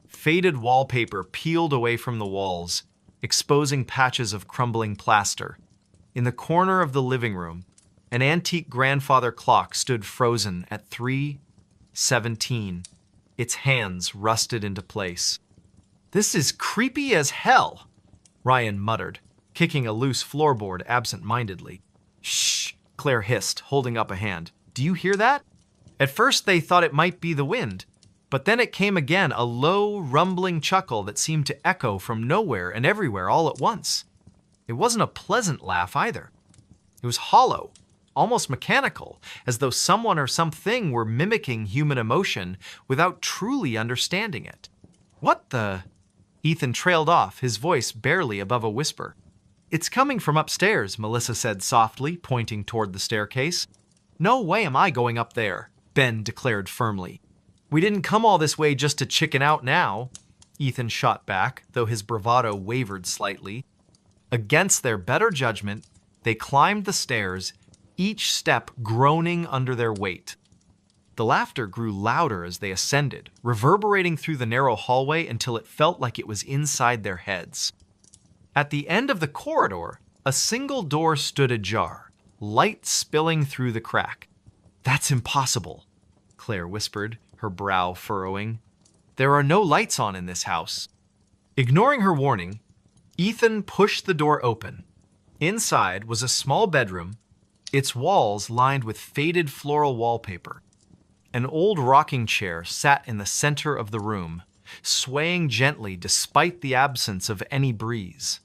Faded wallpaper peeled away from the walls, exposing patches of crumbling plaster. In the corner of the living room, an antique grandfather clock stood frozen at 3:17. Its hands rusted into place. "This is creepy as hell," Ryan muttered, kicking a loose floorboard absent-mindedly. "Shh," Claire hissed, holding up a hand. "Do you hear that?" At first they thought it might be the wind, but then it came again, a low, rumbling chuckle that seemed to echo from nowhere and everywhere all at once. It wasn't a pleasant laugh either. It was hollow, almost mechanical, as though someone or something were mimicking human emotion without truly understanding it. "What the?" Ethan trailed off, his voice barely above a whisper. "It's coming from upstairs," Melissa said softly, pointing toward the staircase. "No way am I going up there," Ben declared firmly. "We didn't come all this way just to chicken out now," Ethan shot back, though his bravado wavered slightly. Against their better judgment, they climbed the stairs, each step groaning under their weight. The laughter grew louder as they ascended, reverberating through the narrow hallway until it felt like it was inside their heads. At the end of the corridor, a single door stood ajar, light spilling through the crack. "That's impossible," Claire whispered, her brow furrowing. "There are no lights on in this house." Ignoring her warning, Ethan pushed the door open. Inside was a small bedroom, its walls lined with faded floral wallpaper. An old rocking chair sat in the center of the room, swaying gently despite the absence of any breeze.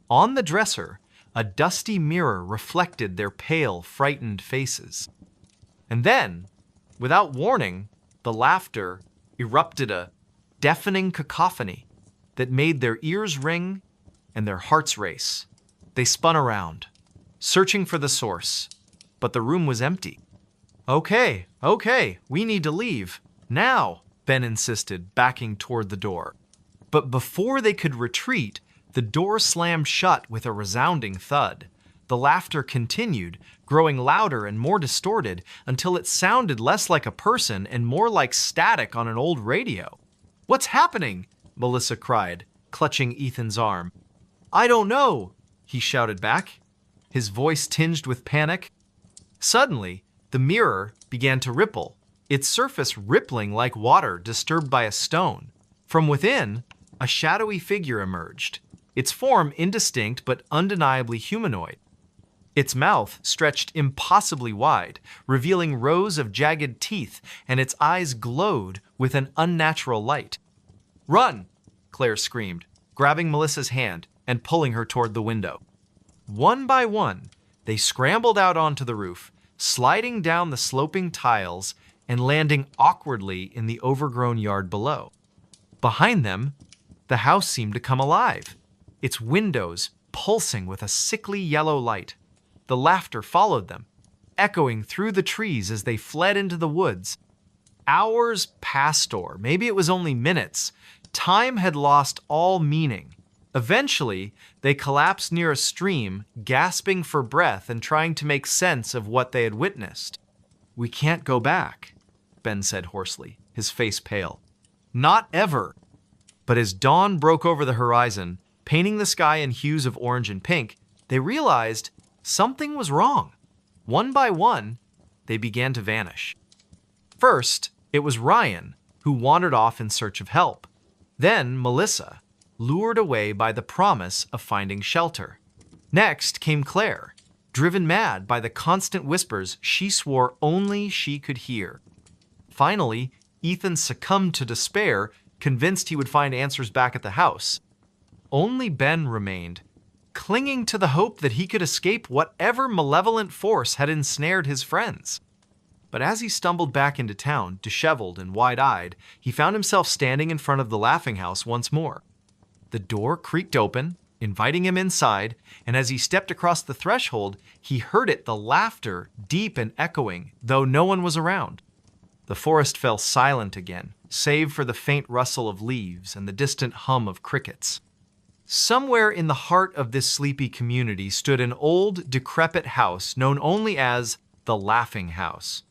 On the dresser, a dusty mirror reflected their pale, frightened faces. And then, without warning, the laughter erupted, a deafening cacophony that made their ears ring and their hearts race. They spun around, searching for the source, but the room was empty. Okay, we need to leave. Now," Ben insisted, backing toward the door. But before they could retreat, the door slammed shut with a resounding thud. The laughter continued, growing louder and more distorted until it sounded less like a person and more like static on an old radio. "What's happening?" Melissa cried, clutching Ethan's arm. "I don't know," he shouted back, his voice tinged with panic. Suddenly, the mirror began to ripple, its surface rippling like water disturbed by a stone. From within, a shadowy figure emerged, its form indistinct but undeniably humanoid. Its mouth stretched impossibly wide, revealing rows of jagged teeth, and its eyes glowed with an unnatural light. "Run!" Claire screamed, grabbing Melissa's hand and pulling her toward the window. One by one, they scrambled out onto the roof, sliding down the sloping tiles and landing awkwardly in the overgrown yard below. Behind them, the house seemed to come alive, its windows pulsing with a sickly yellow light. The laughter followed them, echoing through the trees as they fled into the woods. Hours passed, or maybe it was only minutes. Time had lost all meaning. Eventually, they collapsed near a stream, gasping for breath and trying to make sense of what they had witnessed. "We can't go back," Ben said hoarsely, his face pale. "Not ever." But as dawn broke over the horizon, painting the sky in hues of orange and pink, they realized something was wrong. One by one, they began to vanish. First, it was Ryan, who wandered off in search of help. Then Melissa, lured away by the promise of finding shelter. Next came Claire, driven mad by the constant whispers she swore only she could hear. Finally, Ethan succumbed to despair, convinced he would find answers back at the house. Only Ben remained, clinging to the hope that he could escape whatever malevolent force had ensnared his friends. But as he stumbled back into town, disheveled and wide-eyed, he found himself standing in front of the laughing house once more. The door creaked open, inviting him inside, and as he stepped across the threshold, he heard the laughter, deep and echoing, though no one was around. The forest fell silent again, save for the faint rustle of leaves and the distant hum of crickets. Somewhere in the heart of this sleepy community stood an old, decrepit house known only as the Laughing House.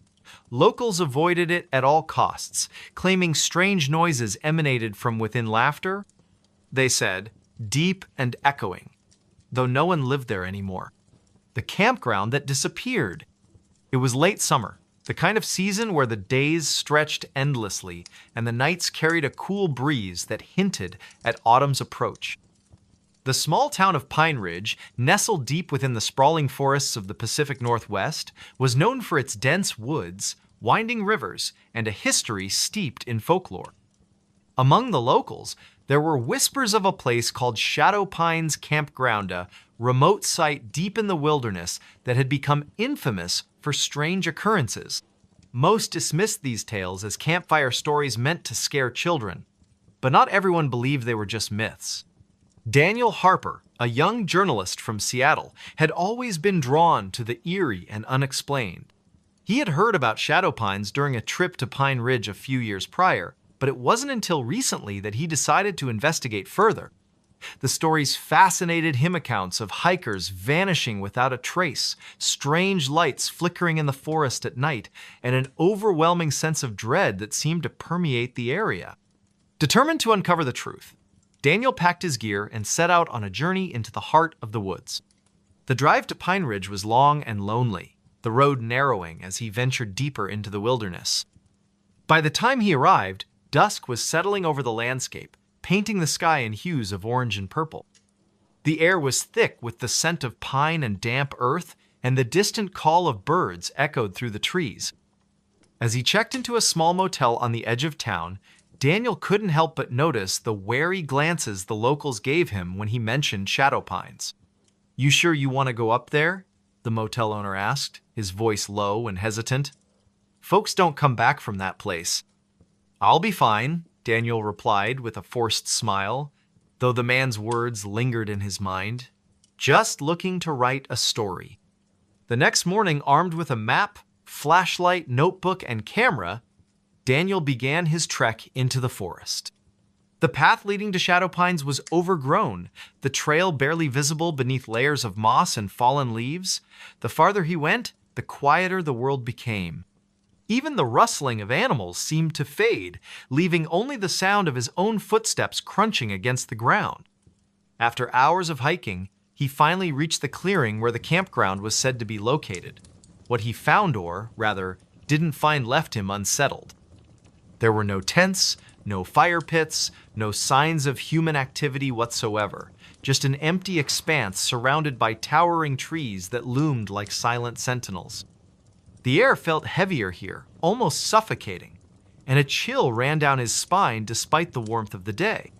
Locals avoided it at all costs, claiming strange noises emanated from within laughter, they said, deep and echoing, though no one lived there anymore. The campground that disappeared. It was late summer, the kind of season where the days stretched endlessly and the nights carried a cool breeze that hinted at autumn's approach. The small town of Pine Ridge, nestled deep within the sprawling forests of the Pacific Northwest, was known for its dense woods, winding rivers, and a history steeped in folklore. Among the locals, there were whispers of a place called Shadow Pines Campground, a remote site deep in the wilderness that had become infamous for strange occurrences. Most dismissed these tales as campfire stories meant to scare children, but not everyone believed they were just myths. Daniel Harper, a young journalist from Seattle, had always been drawn to the eerie and unexplained. He had heard about shadow pines during a trip to Pine Ridge a few years prior, but it wasn't until recently that he decided to investigate further. The stories fascinated him, accounts of hikers vanishing without a trace, strange lights flickering in the forest at night, and an overwhelming sense of dread that seemed to permeate the area. Determined to uncover the truth, Daniel packed his gear and set out on a journey into the heart of the woods. The drive to Pine Ridge was long and lonely, the road narrowing as he ventured deeper into the wilderness. By the time he arrived, dusk was settling over the landscape, painting the sky in hues of orange and purple. The air was thick with the scent of pine and damp earth, and the distant call of birds echoed through the trees. As he checked into a small motel on the edge of town, Daniel couldn't help but notice the wary glances the locals gave him when he mentioned shadow pines. "You sure you want to go up there?" the motel owner asked, his voice low and hesitant. "Folks don't come back from that place." "I'll be fine," Daniel replied with a forced smile, though the man's words lingered in his mind. "Just looking to write a story." The next morning, armed with a map, flashlight, notebook, and camera, Daniel began his trek into the forest. The path leading to Shadow Pines was overgrown, the trail barely visible beneath layers of moss and fallen leaves. The farther he went, the quieter the world became. Even the rustling of animals seemed to fade, leaving only the sound of his own footsteps crunching against the ground. After hours of hiking, he finally reached the clearing where the campground was said to be located. What he found, or rather, didn't find, left him unsettled. There were no tents, no fire pits, no signs of human activity whatsoever, just an empty expanse surrounded by towering trees that loomed like silent sentinels. The air felt heavier here, almost suffocating, and a chill ran down his spine despite the warmth of the day.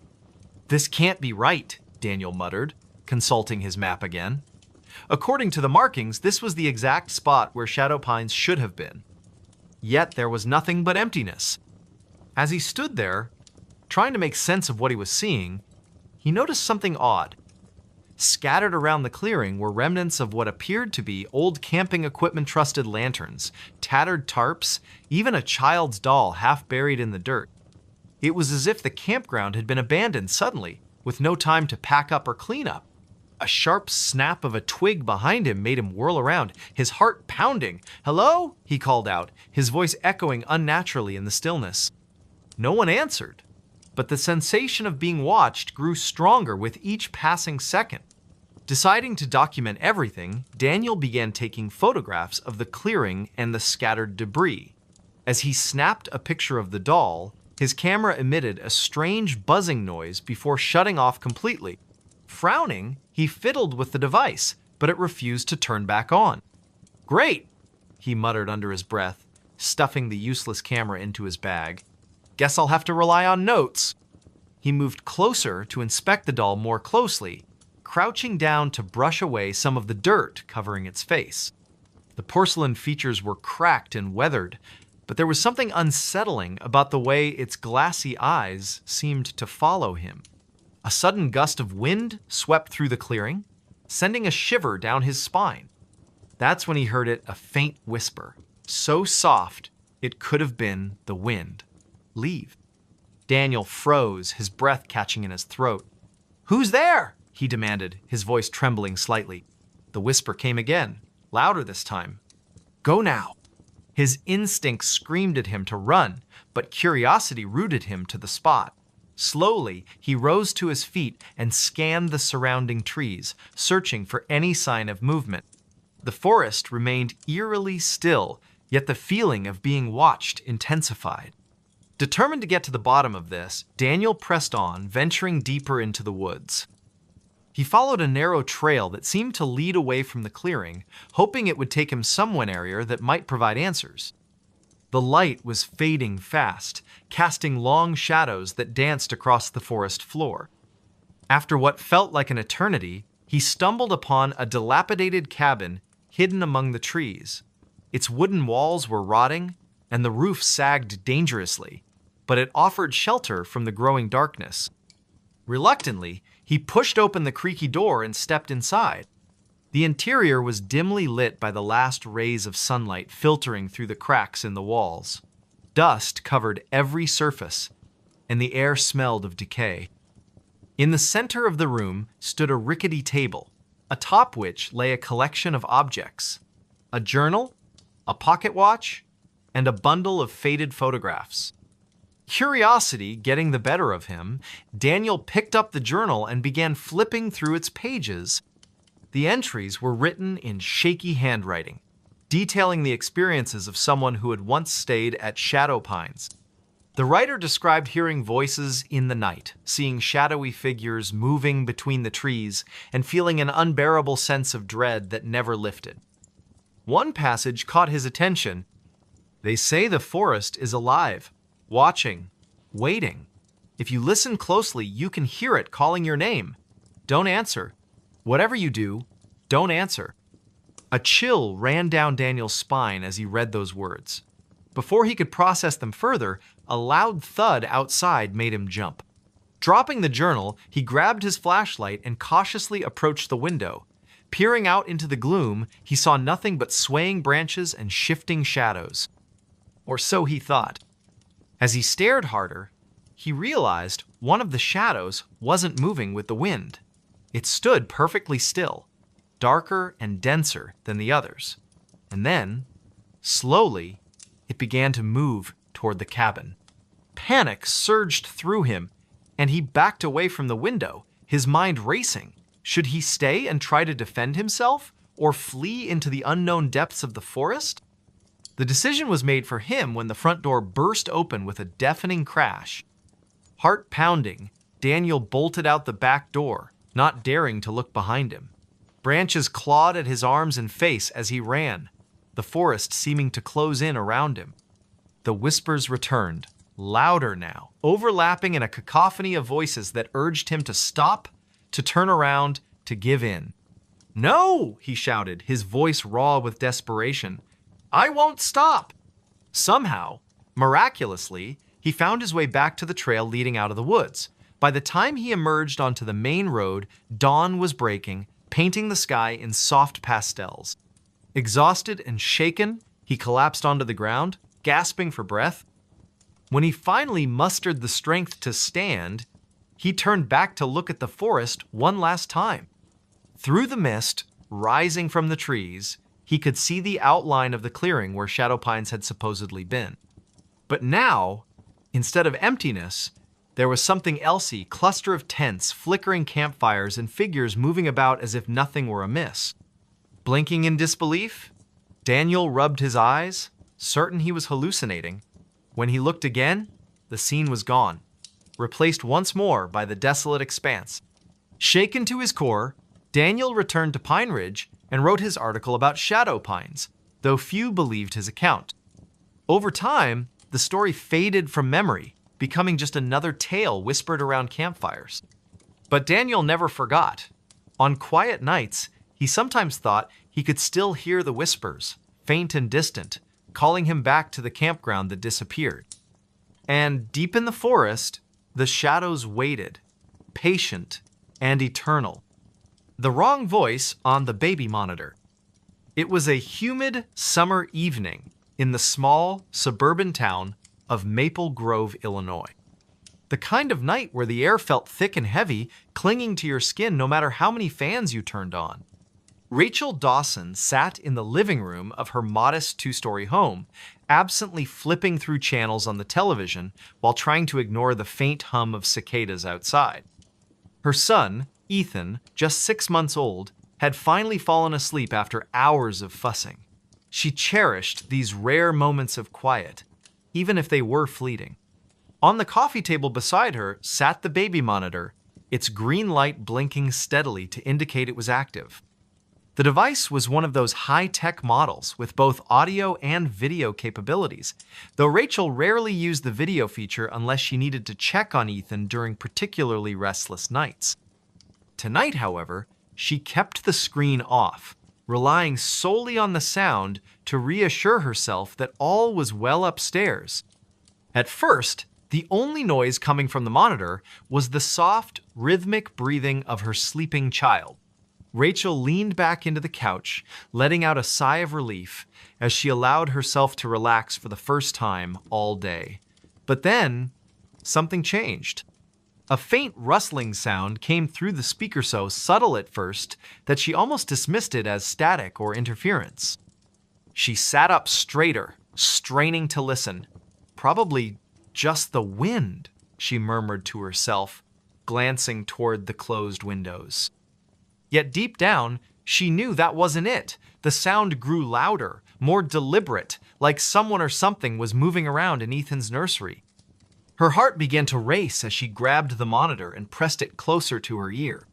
"This can't be right," Daniel muttered, consulting his map again. According to the markings, this was the exact spot where Shadow Pines should have been. Yet there was nothing but emptiness. As he stood there, trying to make sense of what he was seeing, he noticed something odd. Scattered around the clearing were remnants of what appeared to be old camping equipment-trusted lanterns, tattered tarps, even a child's doll half buried in the dirt. It was as if the campground had been abandoned suddenly, with no time to pack up or clean up. A sharp snap of a twig behind him made him whirl around, his heart pounding. "Hello?" he called out, his voice echoing unnaturally in the stillness. No one answered, but the sensation of being watched grew stronger with each passing second. Deciding to document everything, Daniel began taking photographs of the clearing and the scattered debris. As he snapped a picture of the doll, his camera emitted a strange buzzing noise before shutting off completely. Frowning, he fiddled with the device, but it refused to turn back on. "Great," he muttered under his breath, stuffing the useless camera into his bag. "Guess I'll have to rely on notes." He moved closer to inspect the doll more closely, crouching down to brush away some of the dirt covering its face. The porcelain features were cracked and weathered, but there was something unsettling about the way its glassy eyes seemed to follow him. A sudden gust of wind swept through the clearing, sending a shiver down his spine. That's when he heard a faint whisper, so soft it could have been the wind. "Leave." Daniel froze, his breath catching in his throat. "Who's there?" he demanded, his voice trembling slightly. The whisper came again, louder this time. "Go now." His instinct screamed at him to run, but curiosity rooted him to the spot. Slowly, he rose to his feet and scanned the surrounding trees, searching for any sign of movement. The forest remained eerily still, yet the feeling of being watched intensified. Determined to get to the bottom of this, Daniel pressed on, venturing deeper into the woods. He followed a narrow trail that seemed to lead away from the clearing, hoping it would take him somewhere area that might provide answers. The light was fading fast, casting long shadows that danced across the forest floor. After what felt like an eternity, he stumbled upon a dilapidated cabin hidden among the trees. Its wooden walls were rotting, and the roof sagged dangerously, but it offered shelter from the growing darkness. Reluctantly, he pushed open the creaky door and stepped inside. The interior was dimly lit by the last rays of sunlight filtering through the cracks in the walls. Dust covered every surface, and the air smelled of decay. In the center of the room stood a rickety table, atop which lay a collection of objects: a journal, a pocket watch, and a bundle of faded photographs. Curiosity getting the better of him, Daniel picked up the journal and began flipping through its pages. The entries were written in shaky handwriting, detailing the experiences of someone who had once stayed at Shadow Pines. The writer described hearing voices in the night, seeing shadowy figures moving between the trees, and feeling an unbearable sense of dread that never lifted. One passage caught his attention. "They say the forest is alive, watching, waiting. If you listen closely, you can hear it calling your name. Don't answer. Whatever you do, don't answer." A chill ran down Daniel's spine as he read those words. Before he could process them further, a loud thud outside made him jump. Dropping the journal, he grabbed his flashlight and cautiously approached the window. Peering out into the gloom, he saw nothing but swaying branches and shifting shadows. Or so he thought. As he stared harder, he realized one of the shadows wasn't moving with the wind. It stood perfectly still, darker and denser than the others. And then, slowly, it began to move toward the cabin. Panic surged through him, and he backed away from the window, his mind racing. Should he stay and try to defend himself, or flee into the unknown depths of the forest? The decision was made for him when the front door burst open with a deafening crash. Heart pounding, Daniel bolted out the back door, not daring to look behind him. Branches clawed at his arms and face as he ran, the forest seeming to close in around him. The whispers returned, louder now, overlapping in a cacophony of voices that urged him to stop, to turn around, to give in. "No!" he shouted, his voice raw with desperation. "I won't stop!" Somehow, miraculously, he found his way back to the trail leading out of the woods. By the time he emerged onto the main road, dawn was breaking, painting the sky in soft pastels. Exhausted and shaken, he collapsed onto the ground, gasping for breath. When he finally mustered the strength to stand, he turned back to look at the forest one last time. Through the mist, rising from the trees, he could see the outline of the clearing where Shadow Pines had supposedly been. But now, instead of emptiness, there was something elsey, cluster of tents, flickering campfires, and figures moving about as if nothing were amiss. Blinking in disbelief, Daniel rubbed his eyes, certain he was hallucinating. When he looked again, the scene was gone, replaced once more by the desolate expanse. Shaken to his core, Daniel returned to Pine Ridge and wrote his article about Shadow Pines, though few believed his account. Over time, the story faded from memory, becoming just another tale whispered around campfires. But Daniel never forgot. On quiet nights, he sometimes thought he could still hear the whispers, faint and distant, calling him back to the campground that disappeared. And deep in the forest, the shadows waited, patient and eternal. The wrong voice on the baby monitor. It was a humid summer evening in the small suburban town of Maple Grove, Illinois. The kind of night where the air felt thick and heavy, clinging to your skin no matter how many fans you turned on. Rachel Dawson sat in the living room of her modest two-story home, absently flipping through channels on the television while trying to ignore the faint hum of cicadas outside. Her son, Ethan, just 6 months old, had finally fallen asleep after hours of fussing. She cherished these rare moments of quiet, even if they were fleeting. On the coffee table beside her sat the baby monitor, its green light blinking steadily to indicate it was active. The device was one of those high-tech models with both audio and video capabilities, though Rachel rarely used the video feature unless she needed to check on Ethan during particularly restless nights. Tonight, however, she kept the screen off, relying solely on the sound to reassure herself that all was well upstairs. At first, the only noise coming from the monitor was the soft, rhythmic breathing of her sleeping child. Rachel leaned back into the couch, letting out a sigh of relief as she allowed herself to relax for the first time all day. But then, something changed. A faint rustling sound came through the speaker so subtle at first that she almost dismissed it as static or interference. She sat up straighter, straining to listen. Probably just the wind, she murmured to herself, glancing toward the closed windows. Yet deep down, she knew that wasn't it. The sound grew louder, more deliberate, like someone or something was moving around in Ethan's nursery. Her heart began to race as she grabbed the monitor and pressed it closer to her ear.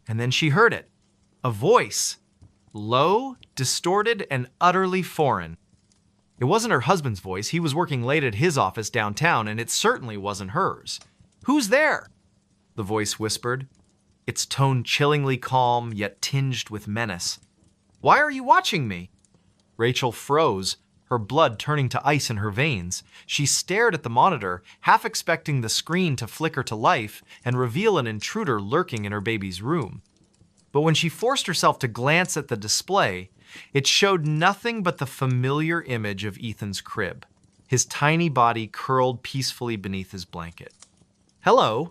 And then she heard it. A voice. Low, distorted, and utterly foreign. It wasn't her husband's voice. He was working late at his office downtown, and it certainly wasn't hers. "Who's there?" the voice whispered, its tone chillingly calm yet tinged with menace. "Why are you watching me?" Rachel froze, her blood turning to ice in her veins. She stared at the monitor, half expecting the screen to flicker to life and reveal an intruder lurking in her baby's room. But when she forced herself to glance at the display, it showed nothing but the familiar image of Ethan's crib, his tiny body curled peacefully beneath his blanket. "Hello,"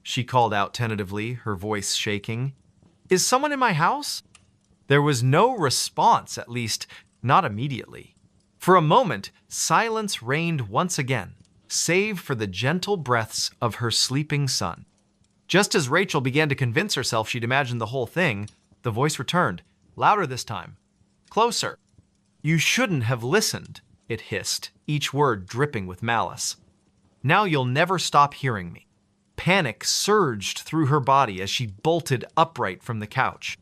she called out tentatively, her voice shaking. "Is someone in my house?" There was no response, at least not immediately. For a moment, silence reigned once again, save for the gentle breaths of her sleeping son. Just as Rachel began to convince herself she'd imagined the whole thing, the voice returned, louder this time. "Closer." "You shouldn't have listened," it hissed, each word dripping with malice. "Now you'll never stop hearing me." Panic surged through her body as she bolted upright from the couch.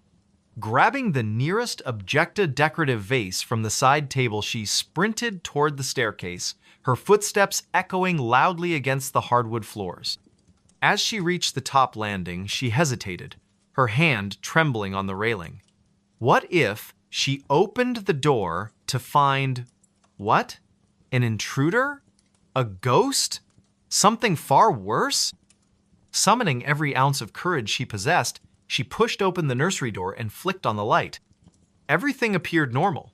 Grabbing the nearest Objecta decorative vase from the side table, she sprinted toward the staircase, her footsteps echoing loudly against the hardwood floors. As she reached the top landing, she hesitated, her hand trembling on the railing. What if she opened the door to find... what? An intruder? A ghost? Something far worse? Summoning every ounce of courage she possessed, she pushed open the nursery door and flicked on the light. Everything appeared normal.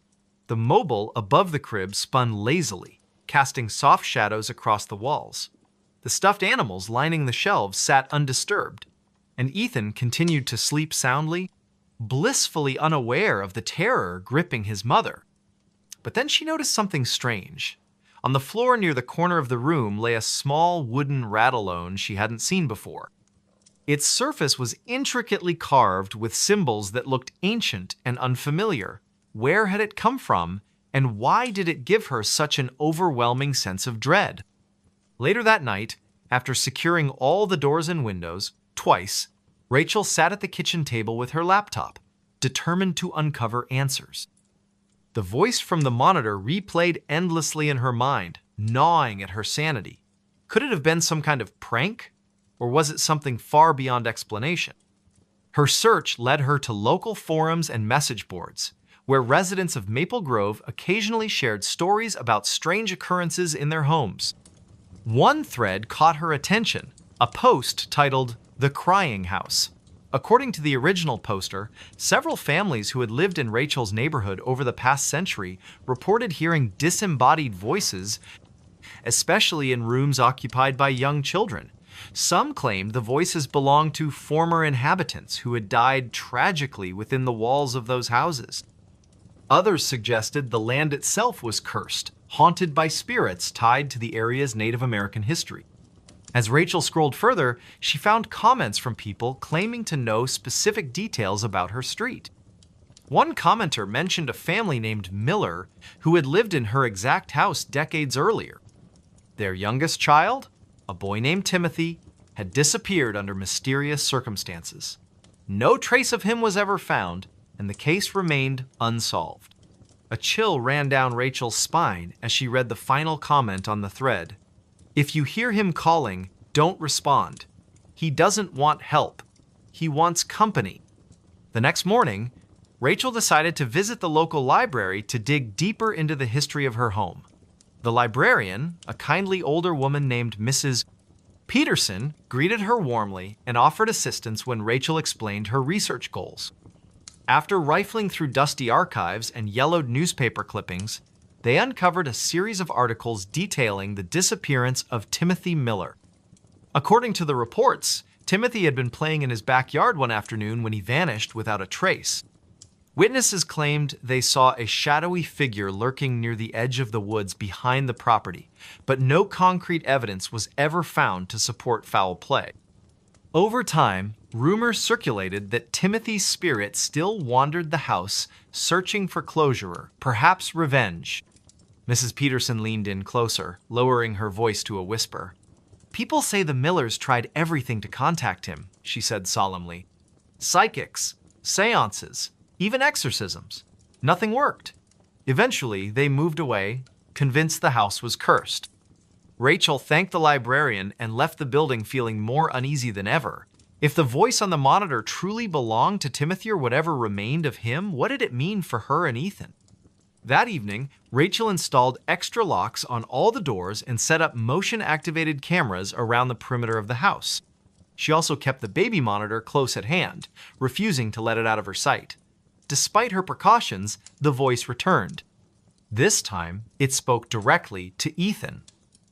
The mobile above the crib spun lazily, casting soft shadows across the walls. The stuffed animals lining the shelves sat undisturbed, and Ethan continued to sleep soundly, blissfully unaware of the terror gripping his mother. But then she noticed something strange. On the floor near the corner of the room lay a small wooden ratalone she hadn't seen before. Its surface was intricately carved with symbols that looked ancient and unfamiliar. Where had it come from, and why did it give her such an overwhelming sense of dread? Later that night, after securing all the doors and windows, twice, Rachel sat at the kitchen table with her laptop, determined to uncover answers. The voice from the monitor replayed endlessly in her mind, gnawing at her sanity. Could it have been some kind of prank? Or was it something far beyond explanation? Her search led her to local forums and message boards, where residents of Maple Grove occasionally shared stories about strange occurrences in their homes. One thread caught her attention, a post titled "The Crying House." According to the original poster, several families who had lived in Rachel's neighborhood over the past century reported hearing disembodied voices, especially in rooms occupied by young children. Some claimed the voices belonged to former inhabitants who had died tragically within the walls of those houses. Others suggested the land itself was cursed, haunted by spirits tied to the area's Native American history. As Rachel scrolled further, she found comments from people claiming to know specific details about her street. One commenter mentioned a family named Miller who had lived in her exact house decades earlier. Their youngest child, a boy named Timothy, had disappeared under mysterious circumstances. No trace of him was ever found, and the case remained unsolved. A chill ran down Rachel's spine as she read the final comment on the thread. "If you hear him calling, don't respond. He doesn't want help. He wants company." The next morning, Rachel decided to visit the local library to dig deeper into the history of her home. The librarian, a kindly older woman named Mrs. Peterson, greeted her warmly and offered assistance when Rachel explained her research goals. After rifling through dusty archives and yellowed newspaper clippings, they uncovered a series of articles detailing the disappearance of Timothy Miller. According to the reports, Timothy had been playing in his backyard one afternoon when he vanished without a trace. Witnesses claimed they saw a shadowy figure lurking near the edge of the woods behind the property, but no concrete evidence was ever found to support foul play. Over time, rumors circulated that Timothy's spirit still wandered the house, searching for closure, perhaps revenge. Mrs. Peterson leaned in closer, lowering her voice to a whisper. "People say the Millers tried everything to contact him," she said solemnly. "Psychics, seances, even exorcisms. Nothing worked. Eventually, they moved away, convinced the house was cursed." Rachel thanked the librarian and left the building feeling more uneasy than ever. If the voice on the monitor truly belonged to Timothy or whatever remained of him, what did it mean for her and Ethan? That evening, Rachel installed extra locks on all the doors and set up motion-activated cameras around the perimeter of the house. She also kept the baby monitor close at hand, refusing to let it out of her sight. Despite her precautions, the voice returned. This time, it spoke directly to Ethan.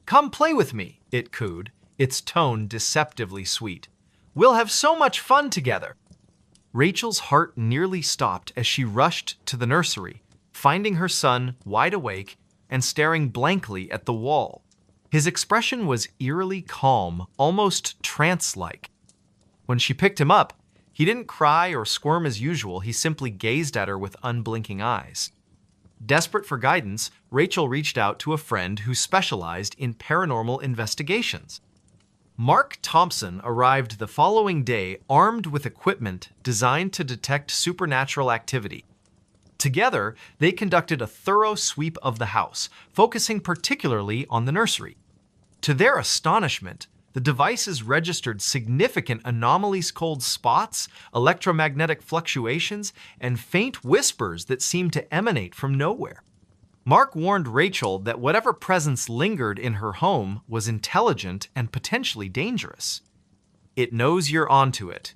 "Come play with me," it cooed, its tone deceptively sweet. "We'll have so much fun together." Rachel's heart nearly stopped as she rushed to the nursery, finding her son wide awake and staring blankly at the wall. His expression was eerily calm, almost trance-like. When she picked him up, he didn't cry or squirm as usual, he simply gazed at her with unblinking eyes. Desperate for guidance, Rachel reached out to a friend who specialized in paranormal investigations. Mark Thompson arrived the following day armed with equipment designed to detect supernatural activity. Together, they conducted a thorough sweep of the house, focusing particularly on the nursery. To their astonishment, the devices registered significant anomalies, cold spots, electromagnetic fluctuations, and faint whispers that seemed to emanate from nowhere. Mark warned Rachel that whatever presence lingered in her home was intelligent and potentially dangerous. "It knows you're onto it,"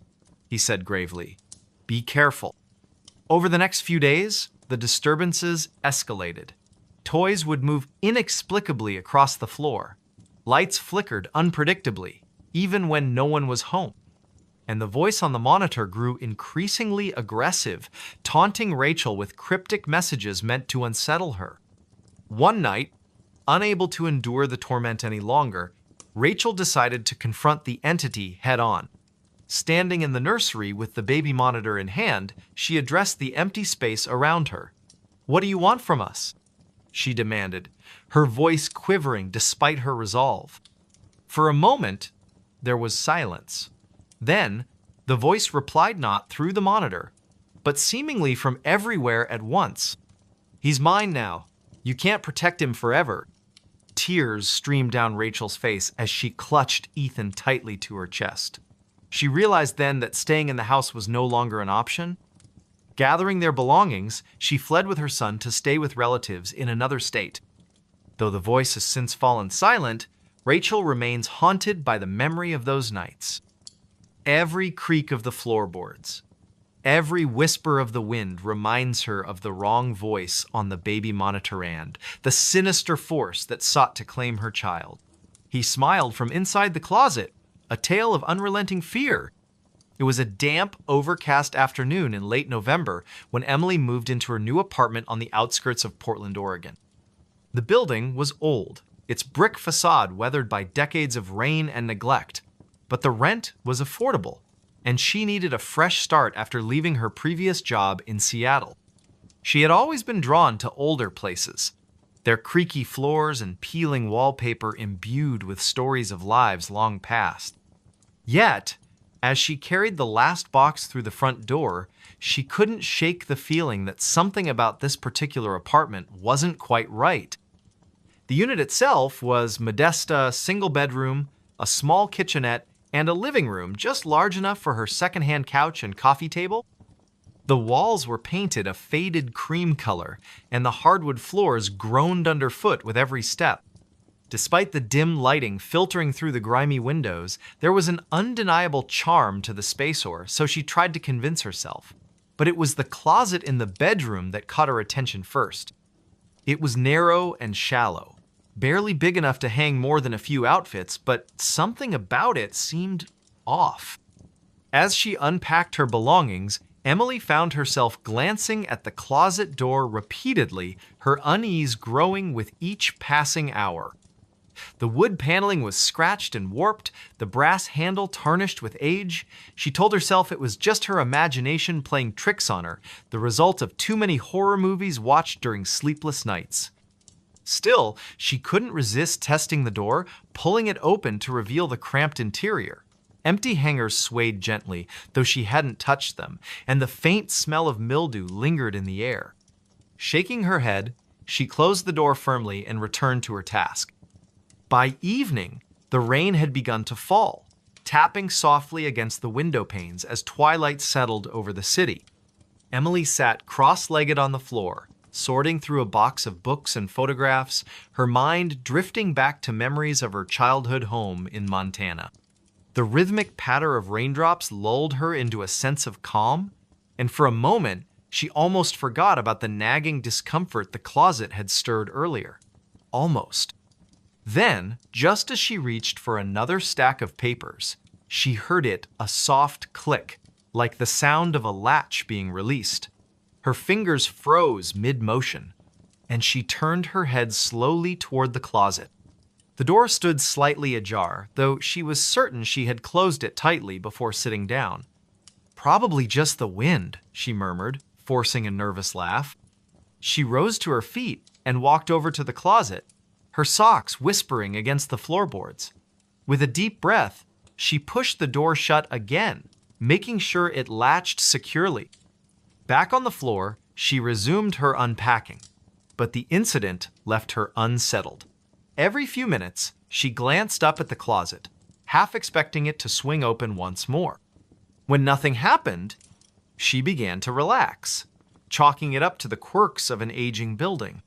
he said gravely. "Be careful." Over the next few days, the disturbances escalated. Toys would move inexplicably across the floor. Lights flickered unpredictably, even when no one was home. And the voice on the monitor grew increasingly aggressive, taunting Rachel with cryptic messages meant to unsettle her. One night, unable to endure the torment any longer, Rachel decided to confront the entity head-on. Standing in the nursery with the baby monitor in hand, she addressed the empty space around her. "What do you want from us?" she demanded, her voice quivering despite her resolve. For a moment, there was silence. Then, the voice replied not through the monitor, but seemingly from everywhere at once. "He's mine now. You can't protect him forever." Tears streamed down Rachel's face as she clutched Ethan tightly to her chest. She realized then that staying in the house was no longer an option. Gathering their belongings, she fled with her son to stay with relatives in another state. Though the voice has since fallen silent, Rachel remains haunted by the memory of those nights. Every creak of the floorboards, every whisper of the wind reminds her of the wrong voice on the baby monitorand, the sinister force that sought to claim her child. He smiled from inside the closet, a tale of unrelenting fear. It was a damp, overcast afternoon in late November when Emily moved into her new apartment on the outskirts of Portland, Oregon. The building was old, its brick facade weathered by decades of rain and neglect, but the rent was affordable, and she needed a fresh start after leaving her previous job in Seattle. She had always been drawn to older places, their creaky floors and peeling wallpaper imbued with stories of lives long past. Yet, as she carried the last box through the front door, she couldn't shake the feeling that something about this particular apartment wasn't quite right. The unit itself was Modesta single bedroom, a small kitchenette, and a living room just large enough for her secondhand couch and coffee table. The walls were painted a faded cream color, and the hardwood floors groaned underfoot with every step. Despite the dim lighting filtering through the grimy windows, there was an undeniable charm to the spaceor, so she tried to convince herself. But it was the closet in the bedroom that caught her attention first. It was narrow and shallow, barely big enough to hang more than a few outfits, but something about it seemed off. As she unpacked her belongings, Emily found herself glancing at the closet door repeatedly, her unease growing with each passing hour. The wood paneling was scratched and warped, the brass handle tarnished with age. She told herself it was just her imagination playing tricks on her, the result of too many horror movies watched during sleepless nights. Still, she couldn't resist testing the door, pulling it open to reveal the cramped interior. Empty hangers swayed gently, though she hadn't touched them, and the faint smell of mildew lingered in the air. Shaking her head, she closed the door firmly and returned to her task. By evening, the rain had begun to fall, tapping softly against the window panes as twilight settled over the city. Emily sat cross-legged on the floor, sorting through a box of books and photographs, her mind drifting back to memories of her childhood home in Montana. The rhythmic patter of raindrops lulled her into a sense of calm, and for a moment, she almost forgot about the nagging discomfort the closet had stirred earlier. Almost. Then, just as she reached for another stack of papers, she heard a soft click, like the sound of a latch being released. Her fingers froze mid-motion, and she turned her head slowly toward the closet. The door stood slightly ajar, though she was certain she had closed it tightly before sitting down. "Probably just the wind," she murmured, forcing a nervous laugh. She rose to her feet and walked over to the closet, her socks whispering against the floorboards. With a deep breath, she pushed the door shut again, making sure it latched securely. Back on the floor, she resumed her unpacking, but the incident left her unsettled. Every few minutes, she glanced up at the closet, half expecting it to swing open once more. When nothing happened, she began to relax, chalking it up to the quirks of an aging building.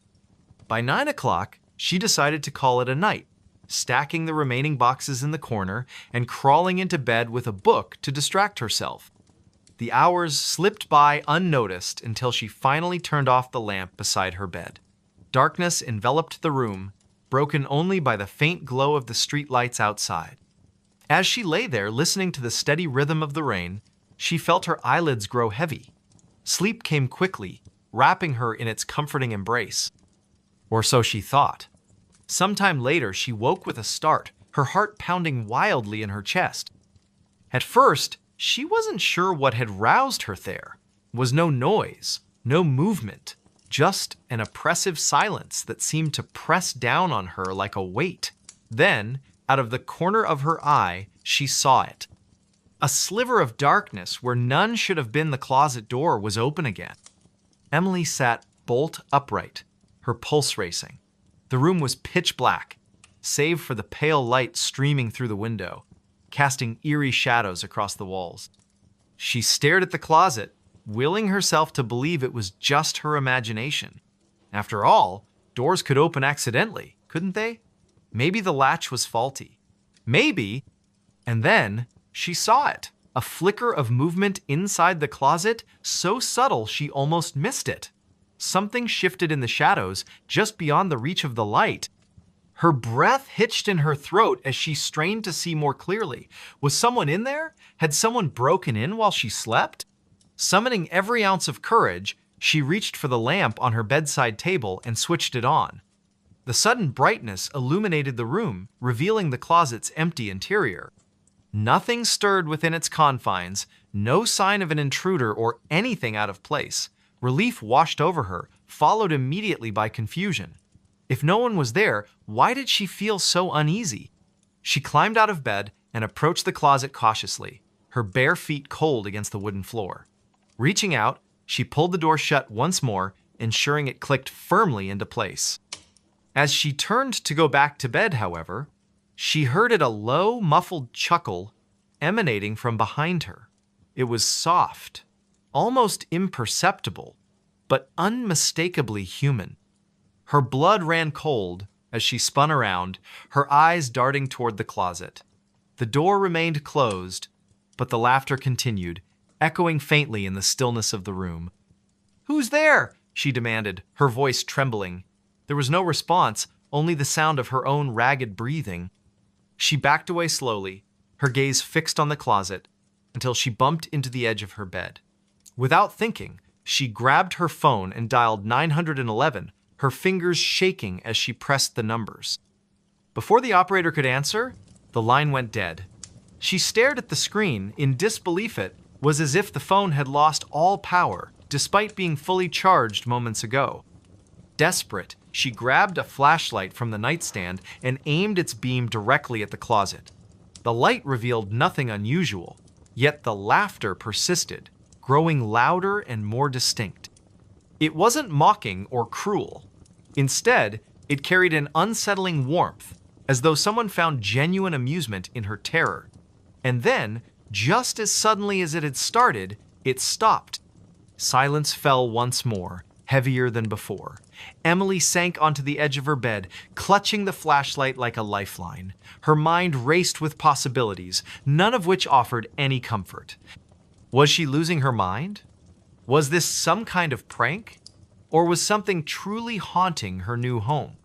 By 9 o'clock, she decided to call it a night, stacking the remaining boxes in the corner and crawling into bed with a book to distract herself. The hours slipped by unnoticed until she finally turned off the lamp beside her bed. Darkness enveloped the room, broken only by the faint glow of the streetlights outside. As she lay there listening to the steady rhythm of the rain, she felt her eyelids grow heavy. Sleep came quickly, wrapping her in its comforting embrace. Or so she thought. Sometime later, she woke with a start, her heart pounding wildly in her chest. At first, she wasn't sure what had roused her there. There was no noise, no movement, just an oppressive silence that seemed to press down on her like a weight. Then, out of the corner of her eye, she saw it. A sliver of darkness where none should have been the closet door was open again. Emily sat bolt upright, her pulse racing. The room was pitch black, save for the pale light streaming through the window, casting eerie shadows across the walls. She stared at the closet, willing herself to believe it was just her imagination. After all, doors could open accidentally, couldn't they? Maybe the latch was faulty. Maybe, and then she saw it. A flicker of movement inside the closet, so subtle she almost missed it. Something shifted in the shadows, just beyond the reach of the light. Her breath hitched in her throat as she strained to see more clearly. Was someone in there? Had someone broken in while she slept? Summoning every ounce of courage, she reached for the lamp on her bedside table and switched it on. The sudden brightness illuminated the room, revealing the closet's empty interior. Nothing stirred within its confines, no sign of an intruder or anything out of place. Relief washed over her, followed immediately by confusion. If no one was there, why did she feel so uneasy? She climbed out of bed and approached the closet cautiously, her bare feet cold against the wooden floor. Reaching out, she pulled the door shut once more, ensuring it clicked firmly into place. As she turned to go back to bed, however, she heard a low, muffled chuckle emanating from behind her. It was soft, almost imperceptible, but unmistakably human. Her blood ran cold as she spun around, her eyes darting toward the closet. The door remained closed, but the laughter continued, echoing faintly in the stillness of the room. "Who's there?" she demanded, her voice trembling. There was no response, only the sound of her own ragged breathing. She backed away slowly, her gaze fixed on the closet, until she bumped into the edge of her bed. Without thinking, she grabbed her phone and dialed 911, her fingers shaking as she pressed the numbers. Before the operator could answer, the line went dead. She stared at the screen in disbelief. It was as if the phone had lost all power, despite being fully charged moments ago. Desperate, she grabbed a flashlight from the nightstand and aimed its beam directly at the closet. The light revealed nothing unusual, yet the laughter persisted, growing louder and more distinct. It wasn't mocking or cruel. Instead, it carried an unsettling warmth, as though someone found genuine amusement in her terror. And then, just as suddenly as it had started, it stopped. Silence fell once more, heavier than before. Emily sank onto the edge of her bed, clutching the flashlight like a lifeline. Her mind raced with possibilities, none of which offered any comfort. Was she losing her mind? Was this some kind of prank? Or was something truly haunting her new home?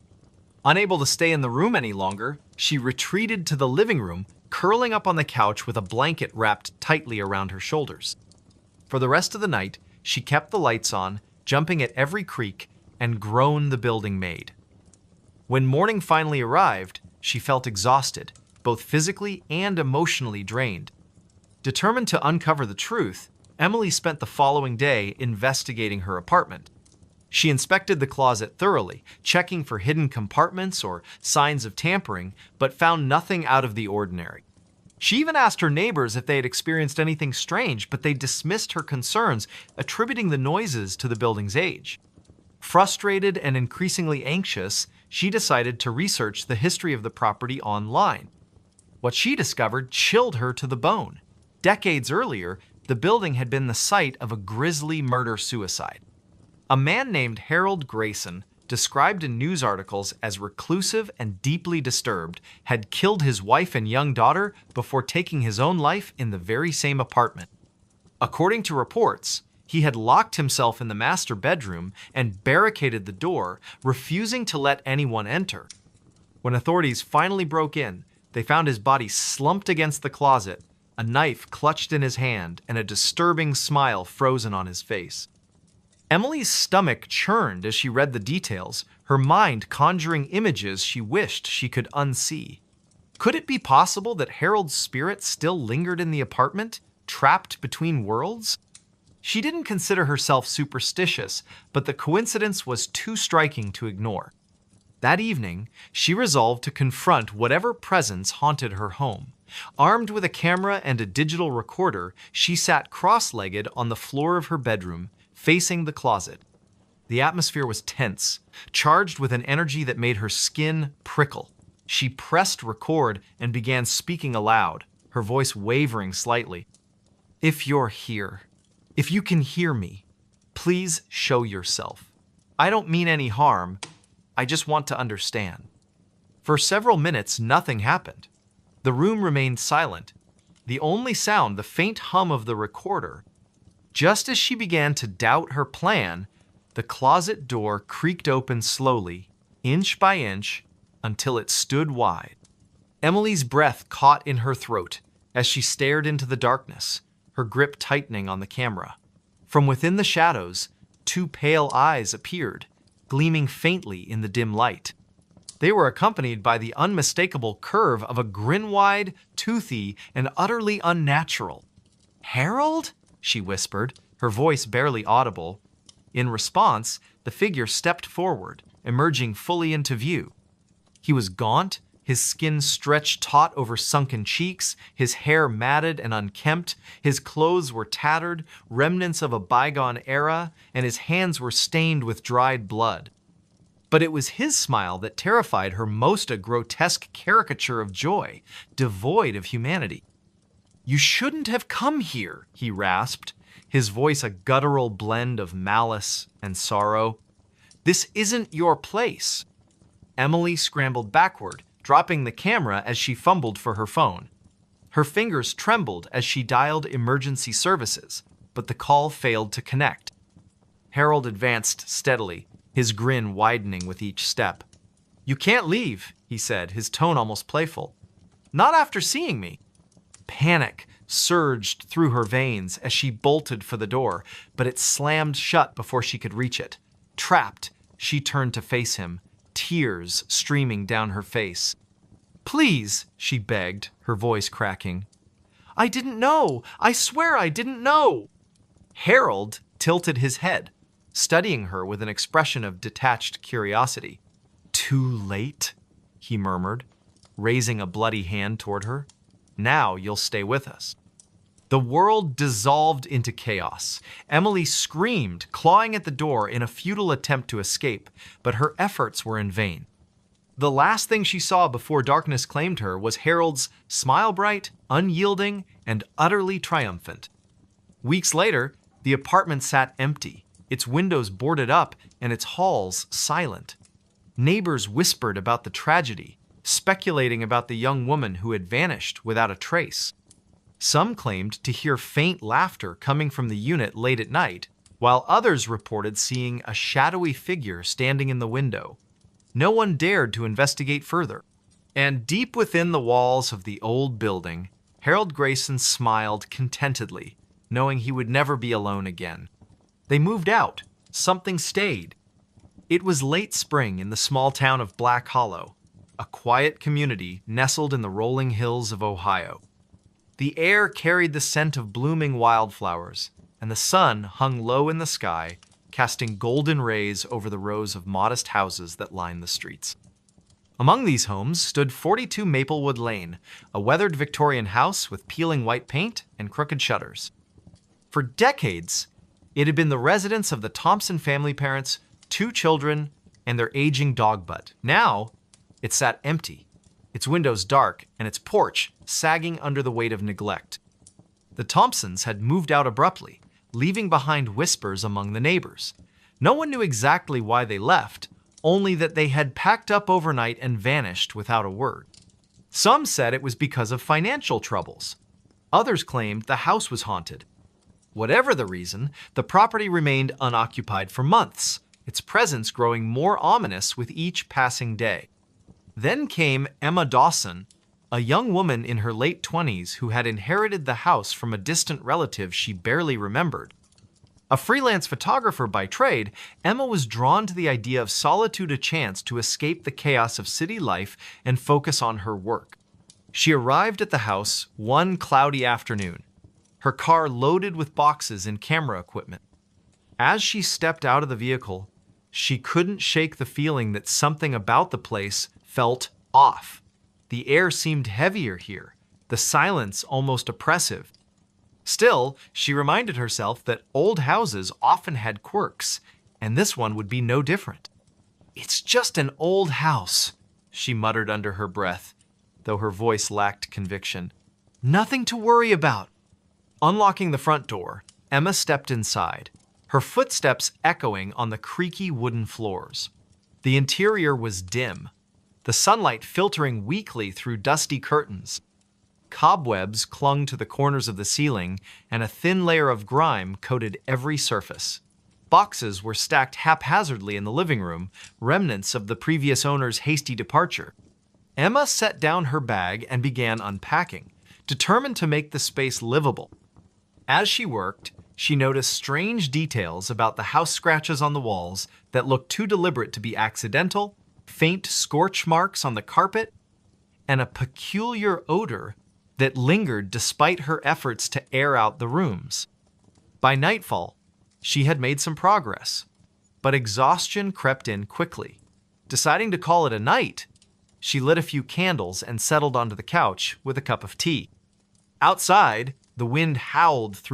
Unable to stay in the room any longer, she retreated to the living room, curling up on the couch with a blanket wrapped tightly around her shoulders. For the rest of the night, she kept the lights on, jumping at every creak and groan the building made. When morning finally arrived, she felt exhausted, both physically and emotionally drained. Determined to uncover the truth, Emily spent the following day investigating her apartment. She inspected the closet thoroughly, checking for hidden compartments or signs of tampering, but found nothing out of the ordinary. She even asked her neighbors if they had experienced anything strange, but they dismissed her concerns, attributing the noises to the building's age. Frustrated and increasingly anxious, she decided to research the history of the property online. What she discovered chilled her to the bone. Decades earlier, the building had been the site of a grisly murder-suicide. A man named Harold Grayson, described in news articles as reclusive and deeply disturbed, had killed his wife and young daughter before taking his own life in the very same apartment. According to reports, he had locked himself in the master bedroom and barricaded the door, refusing to let anyone enter. When authorities finally broke in, they found his body slumped against the closet, a knife clutched in his hand, and a disturbing smile frozen on his face. Emily's stomach churned as she read the details, her mind conjuring images she wished she could unsee. Could it be possible that Harold's spirit still lingered in the apartment, trapped between worlds? She didn't consider herself superstitious, but the coincidence was too striking to ignore. That evening, she resolved to confront whatever presence haunted her home. Armed with a camera and a digital recorder, she sat cross-legged on the floor of her bedroom, facing the closet. The atmosphere was tense, charged with an energy that made her skin prickle. She pressed record and began speaking aloud, her voice wavering slightly. "If you're here, If you can hear me, please show yourself. I don't mean any harm. I just want to understand." For several minutes, nothing happened. The room remained silent. The only sound, the faint hum of the recorder. Just as she began to doubt her plan, the closet door creaked open slowly, inch by inch, until it stood wide. Emily's breath caught in her throat as she stared into the darkness, her grip tightening on the camera. From within the shadows, two pale eyes appeared, gleaming faintly in the dim light. They were accompanied by the unmistakable curve of a grin-wide, toothy, and utterly unnatural. "Harold?" she whispered, her voice barely audible. In response, the figure stepped forward, emerging fully into view. He was gaunt, his skin stretched taut over sunken cheeks, his hair matted and unkempt, his clothes were tattered, remnants of a bygone era, and his hands were stained with dried blood. But it was his smile that terrified her, most a grotesque caricature of joy, devoid of humanity. "You shouldn't have come here," he rasped, his voice a guttural blend of malice and sorrow. "This isn't your place." Emily scrambled backward, dropping the camera as she fumbled for her phone. Her fingers trembled as she dialed emergency services, but the call failed to connect. Harold advanced steadily, his grin widening with each step. "You can't leave," he said, his tone almost playful. "Not after seeing me." Panic surged through her veins as she bolted for the door, but it slammed shut before she could reach it. Trapped, she turned to face him, tears streaming down her face. "Please," she begged, her voice cracking. "I didn't know. I swear I didn't know." Harold tilted his head, studying her with an expression of detached curiosity. "Too late?" he murmured, raising a bloody hand toward her. "Now you'll stay with us." The world dissolved into chaos. Emily screamed, clawing at the door in a futile attempt to escape, but her efforts were in vain. The last thing she saw before darkness claimed her was Harold's smile bright, unyielding, and utterly triumphant. Weeks later, the apartment sat empty, its windows boarded up and its halls silent. Neighbors whispered about the tragedy, speculating about the young woman who had vanished without a trace. Some claimed to hear faint laughter coming from the unit late at night, while others reported seeing a shadowy figure standing in the window. No one dared to investigate further. And deep within the walls of the old building, Harold Grayson smiled contentedly, knowing he would never be alone again. They moved out. Something stayed. It was late spring in the small town of Black Hollow, a quiet community nestled in the rolling hills of Ohio. The air carried the scent of blooming wildflowers, and the sun hung low in the sky, casting golden rays over the rows of modest houses that lined the streets. Among these homes stood 42 Maplewood Lane, a weathered Victorian house with peeling white paint and crooked shutters. For decades, it had been the residence of the Thompson family parents, 2 children, and their aging dog Bud. Now, it sat empty, its windows dark and its porch sagging under the weight of neglect. The Thompsons had moved out abruptly, leaving behind whispers among the neighbors. No one knew exactly why they left, only that they had packed up overnight and vanished without a word. Some said it was because of financial troubles. Others claimed the house was haunted. Whatever the reason, the property remained unoccupied for months, its presence growing more ominous with each passing day. Then came Emma Dawson, a young woman in her late 20s who had inherited the house from a distant relative she barely remembered. A freelance photographer by trade, Emma was drawn to the idea of solitude, a chance to escape the chaos of city life and focus on her work. She arrived at the house one cloudy afternoon, her car loaded with boxes and camera equipment. As she stepped out of the vehicle, she couldn't shake the feeling that something about the place felt off. The air seemed heavier here, the silence almost oppressive. Still, she reminded herself that old houses often had quirks, and this one would be no different. "It's just an old house," she muttered under her breath, though her voice lacked conviction. "Nothing to worry about." Unlocking the front door, Emma stepped inside, her footsteps echoing on the creaky wooden floors. The interior was dim, the sunlight filtering weakly through dusty curtains. Cobwebs clung to the corners of the ceiling, and a thin layer of grime coated every surface. Boxes were stacked haphazardly in the living room, remnants of the previous owner's hasty departure. Emma set down her bag and began unpacking, determined to make the space livable. As she worked, she noticed strange details about the house scratches on the walls that looked too deliberate to be accidental, faint scorch marks on the carpet, and a peculiar odor that lingered despite her efforts to air out the rooms. By nightfall, she had made some progress, but exhaustion crept in quickly. Deciding to call it a night, she lit a few candles and settled onto the couch with a cup of tea. Outside, the wind howled through